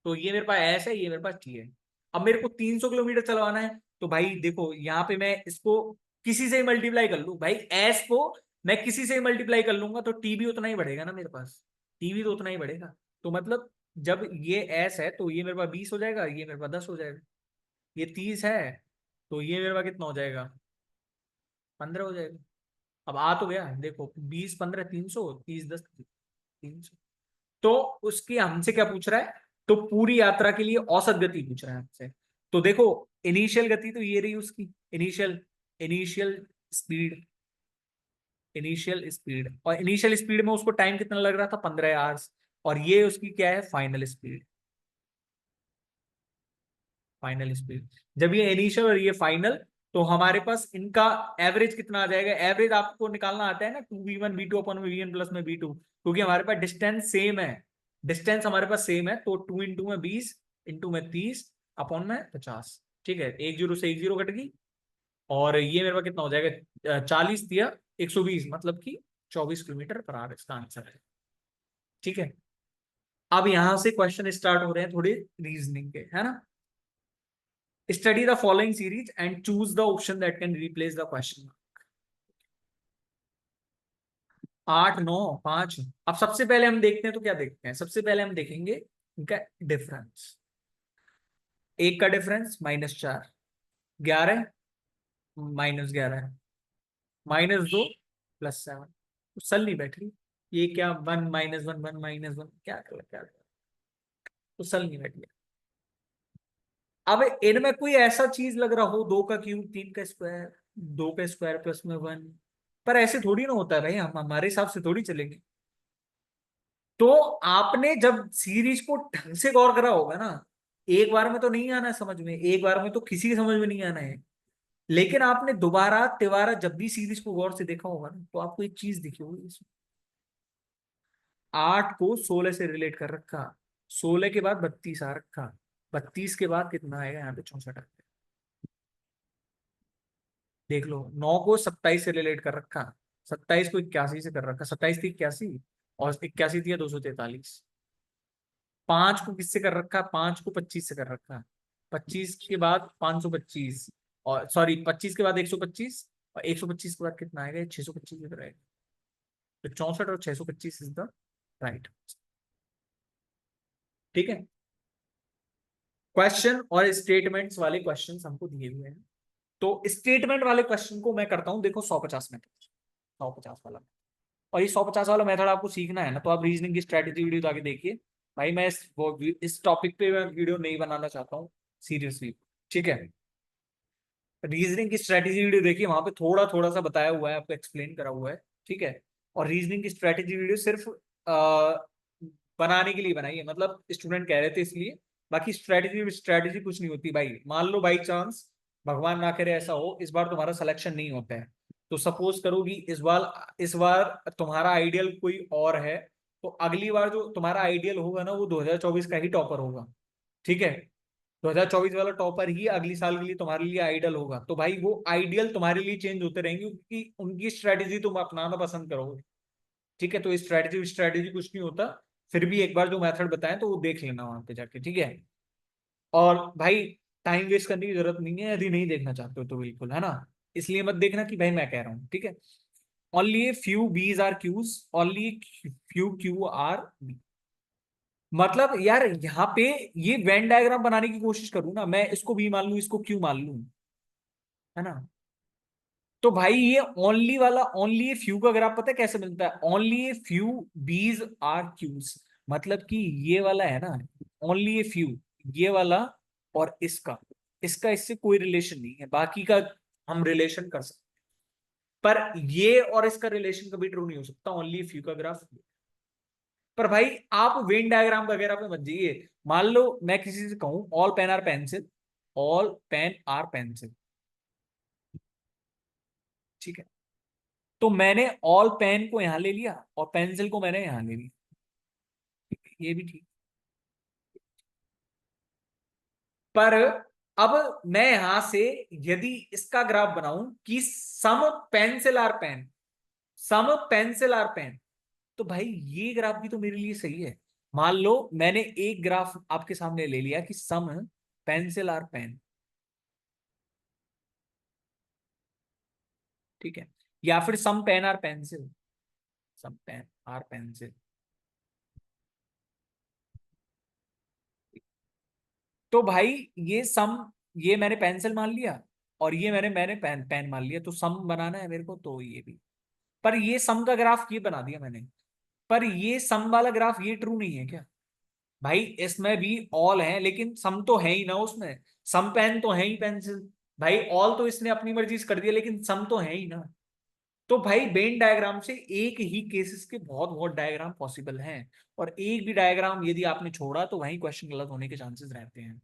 तो ये मेरे पास एस है, ये मेरे पास टी है। अब मेरे को 300 किलोमीटर चलवाना है, तो भाई देखो यहाँ पे मैं इसको किसी से ही मल्टीप्लाई कर लूं भाई। एस को मैं किसी से ही मल्टीप्लाई कर लूंगा, तो टी भी उतना ही बढ़ेगा ना मेरे पास। टी भी तो उतना ही बढ़ेगा। तो मतलब जब ये एस है तो ये मेरे पास 20 हो जाएगा, ये मेरे पास 10 हो जाएगा। ये 30 है, तो ये मेरे पास कितना हो जाएगा? 15 हो जाएगा। अब आ तो गया देखो, 20 15 300, 30 10 300। तो उसकी हमसे क्या पूछ रहा है? तो पूरी यात्रा के लिए औसत गति पूछ रहा है हमसे। तो देखो, इनिशियल गति तो ये रही उसकी, initial initial speed. Initial speed, और इनिशियल स्पीड में उसको टाइम कितना लग रहा था? 15 आवर्स। और ये उसकी क्या है? Final speed. Final speed. जब ये इनिशियल और ये फाइनल, तो हमारे पास इनका एवरेज कितना आ जाएगा? एवरेज आपको निकालना आता है ना, 2v1 v2 upon we one plus में v2, क्योंकि हमारे पास डिस्टेंस सेम है। डिस्टेंस हमारे पास सेम है, तो 2 इंटू में 20, इंटू में 30, अपॉन में 50। ठीक है, एक जीरो से एक जीरो कट गई। और ये मेरे पास कितना हो जाएगा? 40 दिया 120, मतलब कि 24 किलोमीटर पर आवर इसका आंसर है। ठीक है। अब यहां से क्वेश्चन स्टार्ट हो रहे हैं थोड़े रीजनिंग के, है ना। Study the following series and choose the option that can replace the question. 8 9 5। अब सबसे पहले हम देखते हैं, तो क्या देखते हैं? सबसे पहले हम देखेंगे इनका डिफरेंस। एक का डिफरेंस -4, 11 -11, -2 +7। तो सल नहीं बैठ रही। ये क्या, 1 - 1 1 - 1, क्या तो सल नहीं बैठ गया। अब इनमें कोई ऐसा चीज लग रहा हो, 2 का क्यूब 3 का स्क्वायर, 2 का स्क्वायर प्लस में 1। पर ऐसे थोड़ी ना होता है भाई, हम हमारे हिसाब से थोड़ी चलेंगे। तो आपने जब सीरीज को ढंग से गौर करा होगा ना, एक बार में तो नहीं आना है समझ में, एक बार में तो किसी की समझ में नहीं आना है। लेकिन आपने दोबारा तिबारा जब भी सीरीज को गौर से देखा होगा ना, तो आपको एक चीज दिखी होगी इसमें। 8 को 16 से रिलेट कर रखा, 16 के बाद 32 आ रखा, 32 के बाद कितना आएगा? यहाँ पे 64 आ गया। देख लो, 9 को 27 से रिलेट कर रखा, 27 को 81 से कर रखा, 27 थी 81, और 81 थी 243। 5 को किससे कर रखा? 5 को 25 से कर रखा, 25 के बाद 525, और सॉरी 25 के बाद 125, और 125 के बाद कितना आएगा? 625 इधर आएगा। तो 64 और 625 इज द राइट। ठीक है। क्वेश्चन और स्टेटमेंट्स वाले क्वेश्चन हमको दिए हुए हैं। तो स्टेटमेंट वाले क्वेश्चन को मैं करता हूं, देखो 150 मेथड, 150 वाला। और ये 150 वाला मेथड आपको सीखना है ना, तो आप रीजनिंग की स्ट्रेटेजी वीडियो तो आगे देखिए। भाई मैं इस टॉपिक पे मैं वीडियो नहीं बनाना चाहता हूँ सीरियसली। ठीक है। रीजनिंग की स्ट्रेटेजी वीडियो देखिए, वहां पे थोड़ा थोड़ा सा बताया हुआ है, आपको एक्सप्लेन करा हुआ है। ठीक है। और रीजनिंग की स्ट्रेटेजी वीडियो सिर्फ बनाने के लिए बनाई है, मतलब स्टूडेंट कह रहे थे इसलिए। बाकी स्ट्रेटेजी स्ट्रेटेजी कुछ नहीं होती भाई। मान लो बाई चांस, भगवान ना करे ऐसा हो, इस बार तुम्हारा सिलेक्शन नहीं होता है, तो सपोज करो कि इस बार तुम्हारा आइडियल कोई और है, तो अगली बार जो तुम्हारा आइडियल होगा ना, वो 2024 का ही टॉपर होगा। ठीक है। 2024 वाला टॉपर ही अगली साल के लिए तुम्हारे लिए आइडियल होगा, तो भाई वो आइडियल तुम्हारे लिए चेंज होते रहेंगे, क्योंकि उनकी स्ट्रेटेजी तुम अपनाना पसंद करोगे। ठीक है। तो स्ट्रेटेजी स्ट्रेटेजी कुछ नहीं होता। फिर भी एक बार जो मेथड बताएं तो वो देख लेना वहां पे जाके। ठीक है। और भाई टाइम वेस्ट करने की जरूरत नहीं है, यदि नहीं देखना चाहते हो तो बिल्कुल, है ना। इसलिए मत देखना कि भाई मैं कह रहा हूँ। ठीक है। Only few Bs are Qs, only few Q are B. मतलब यार यहाँ पे ये वेन डायग्राम बनाने की कोशिश करूँ ना, मैं इसको बी मान लूं, इसको क्यू मान लूं, है ना। तो भाई ये ओनली वाला, ओनली फ्यू का ग्राफ पता है कैसे मिलता है? Only few Bs are cues. मतलब कि ये वाला है ना, ओनली फ्यू, ये वाला, और इसका इसका इससे कोई रिलेशन नहीं है, बाकी का हम रिलेशन कर सकते। पर ये और इसका रिलेशन कभी ट्रू नहीं हो सकता, ओनली फ्यू का ग्राफ। पर भाई आप वेन डायग्राम वगैरह पे मत जाइए। मान लो मैं किसी से कहूं all pen are pencil, all pen are pencil. ठीक है। तो मैंने ऑल पेन को यहां ले लिया और पेंसिल को मैंने यहां ले लिया। ये भी ठीक। पर अब मैं यहां से यदि इसका ग्राफ बनाऊं कि some pencil are pen, some pencil are pen, तो भाई ये ग्राफ भी तो मेरे लिए सही है। मान लो मैंने एक ग्राफ आपके सामने ले लिया कि सम पेंसिल आर पेन, ठीक है, या फिर some pen are pencil, some pen are pencil. तो भाई ये सम, ये मैंने पेंसिल मान लिया और ये मैंने मैंने पेन पेन मान लिया, तो सम बनाना है मेरे को, तो ये भी। पर ये सम का ग्राफ ये बना दिया मैंने, पर ये सम वाला ग्राफ ये ट्रू नहीं है क्या? भाई इसमें भी ऑल है लेकिन सम तो है ही ना उसमें, सम पेन तो है ही पेंसिल। भाई ऑल तो इसने अपनी मर्जी से कर दिया लेकिन सम तो है ही ना। तो भाई वेन डायग्राम से एक ही केसेस के बहुत बहुत डायग्राम पॉसिबल हैं, और एक भी डायग्राम यदि आपने छोड़ा तो वहीं क्वेश्चन गलत होने के चांसेस रहते हैं।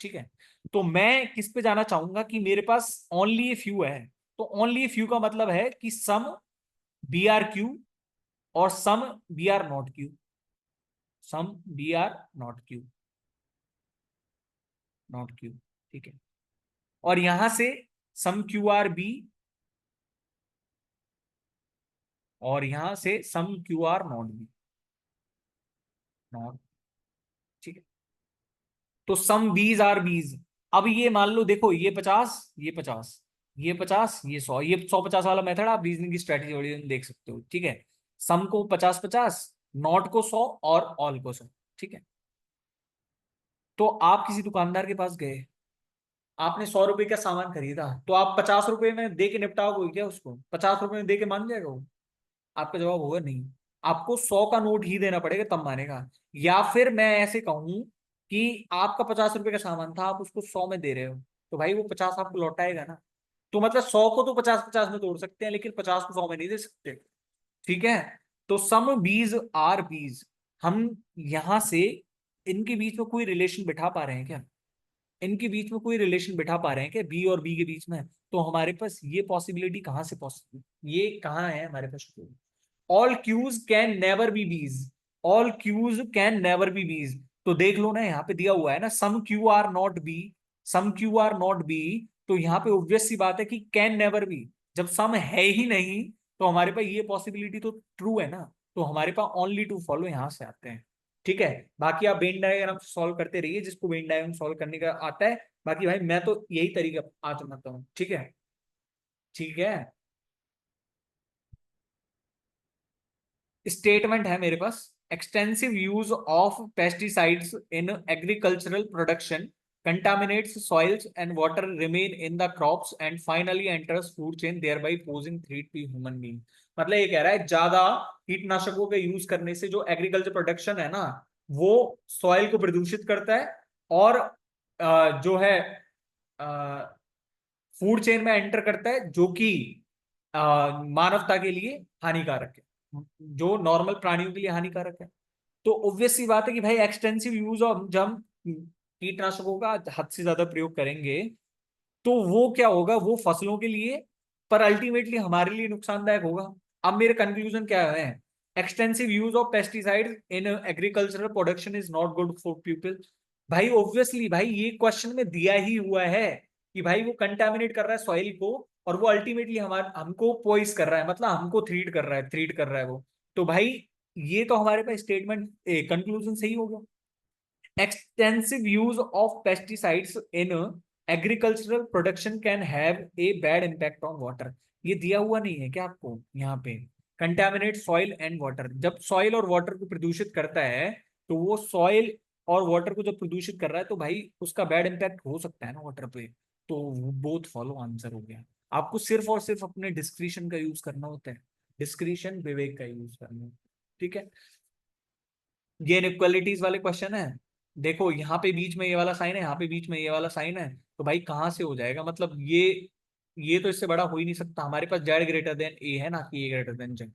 ठीक है, तो मैं किस पे जाना चाहूंगा कि मेरे पास ओनली ए फ्यू है। तो ओनली ए फ्यू का मतलब है कि सम बी आर क्यू और some B are not Q, some B are not Q, not Q. ठीक है, और यहां से सम क्यू आर बी और यहां से some Q are not B, not. ठीक है, तो सम बीज आर बीज। अब ये मान लो देखो, ये 50, ये 50, ये 50, ये 100, ये 100-50 वाला मेथड आप रीजनिंग की स्ट्रेटेजी वगैरह में देख सकते हो। ठीक है, सम को 50-50, नॉट को 100 और ऑल को 100। ठीक है, तो आप किसी दुकानदार के पास गए, आपने 100 रुपए का सामान खरीदा, तो आप 50 रुपए में दे के निपटाओगे क्या उसको? 50 रुपए में दे के मान जाएगा वो? आपका जवाब होगा नहीं, आपको 100 का नोट ही देना पड़ेगा तब मानेगा। या फिर मैं ऐसे कहूं कि आपका 50 रुपए का सामान था, आप उसको 100 में दे रहे हो, तो भाई वो 50 आपको लौटाएगा ना। तो मतलब 100 को तो 50-50 में तोड़ सकते हैं लेकिन 50 को 100 में नहीं दे सकते। ठीक है, तो सम बीज आर बीज, हम यहां से इनके बीच में कोई रिलेशन बिठा पा रहे हैं क्या? इनके बीच में कोई रिलेशन बिठा पा रहे हैं क्या, बी और बी के बीच में? तो हमारे पास ये पॉसिबिलिटी कहां से पॉसिबल, ये कहाँ है हमारे पास? All Qs can never be Bs, all Qs can never be Bs. तो देख लो ना, यहाँ पे दिया हुआ है ना some Q are not B, some Q are not B. तो यहाँ पे ऑब्वियस सी बात है कि कैन नेवर बी, जब सम है ही नहीं तो हमारे पास ये पॉसिबिलिटी तो ट्रू है ना। तो हमारे पास ओनली टू फॉलो यहां से आते हैं। ठीक है, बाकी आप वेन डायग्राम सॉल्व करते रहिए जिसको वेन डायग्राम सॉल्व करने का आता है। बाकी भाई मैं तो यही तरीका आजमाता हूँ। ठीक है, ठीक है, स्टेटमेंट है मेरे पास, extensive use of pesticides in agricultural production contaminates soils and water, remain in the crops and finally enters food chain, thereby posing threat to human being। मतलब ये कह रहा है ज्यादा कीटनाशकों के यूज करने से जो एग्रीकल्चर प्रोडक्शन है ना, वो सॉइल को प्रदूषित करता है और जो है फूड चेन में एंटर करता है, जो कि मानवता के लिए हानिकारक है, जो नॉर्मल प्राणियों के लिए हानिकारक है। तो ऑब्वियस सी बात है कि भाई एक्सटेंसिव यूज ऑफ, जब हम कीटनाशकों का हद से ज्यादा प्रयोग करेंगे तो वो क्या होगा, वो फसलों के लिए, पर अल्टीमेटली हमारे लिए नुकसानदायक होगा। अब मेरे कंक्लूजन क्या है, extensive use of pesticides in agricultural production is not good for people. भाई ऑब्वियसली भाई ये क्वेश्चन में दिया ही हुआ है कि भाई वो कंटामिनेट कर रहा है सॉइल को, और वो अल्टीमेटली हमारे हमको पोइस कर रहा है, मतलब हमको थ्रीट कर रहा है, थ्रीट कर रहा है वो। तो भाई ये तो हमारे पास स्टेटमेंट कंक्लूजन सही हो गया। Extensive use of pesticides in agricultural production can have a bad impact on water. ये दिया हुआ नहीं है क्या आपको यहाँ पे? कंटेमिनेट सॉइल एंड वाटर, जब सॉइल और वाटर को प्रदूषित करता है, तो वो सॉइल और वाटर को जब प्रदूषित कर रहा है तो भाई उसका बैड इम्पैक्ट हो सकता है ना वाटर पे। तो बोथ फॉलो आंसर हो गया। आपको सिर्फ और सिर्फ अपने डिस्क्रिशन का यूज करना होता है, डिस्क्रिशन विवेक का यूज करना है। ठीक है, ये इनइक्वालिटीज वाले क्वेश्चन है। देखो यहाँ पे बीच में ये वाला साइन है, यहाँ पे बीच में ये वाला साइन है, तो भाई कहाँ से हो जाएगा? मतलब ये तो इससे बड़ा हो ही नहीं सकता। हमारे पास जेड ग्रेटर देन ए है ना, कि ए ग्रेटर देन जेड,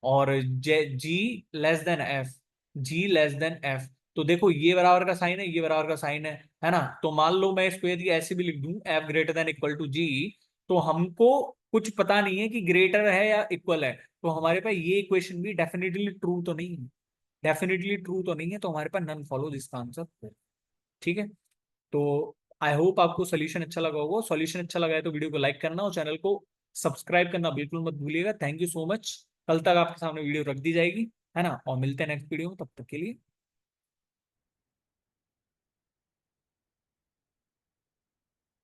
और जी लेस देन एफ, जी लेस देन एफ। तो देखो ये बराबर का साइन है, ये बराबर का साइन है ना। तो मान लो मैं इसको यदि ऐसे भी लिख दूं, F greater than equal to G, तो हमको कुछ पता नहीं है कि ग्रेटर है या इक्वल है, तो हमारे पास ये इक्वेशन भी डेफिनेटली ट्रू तो नहीं है। डेफिनेटली ट्रू तो नहीं है, तो हमारे पास नन फॉलो जिसका आंसर हो। ठीक है, तो आई होप आपको सोल्यूशन अच्छा लगा होगा। सोल्यूशन अच्छा लगा है तो वीडियो को लाइक करना और चैनल को सब्सक्राइब करना बिल्कुल मत भूलिएगा। Thank you so much. कल तक आपके सामने वीडियो रख दी जाएगी, है ना। और मिलते हैं नेक्स्ट वीडियो में, तब तक के लिए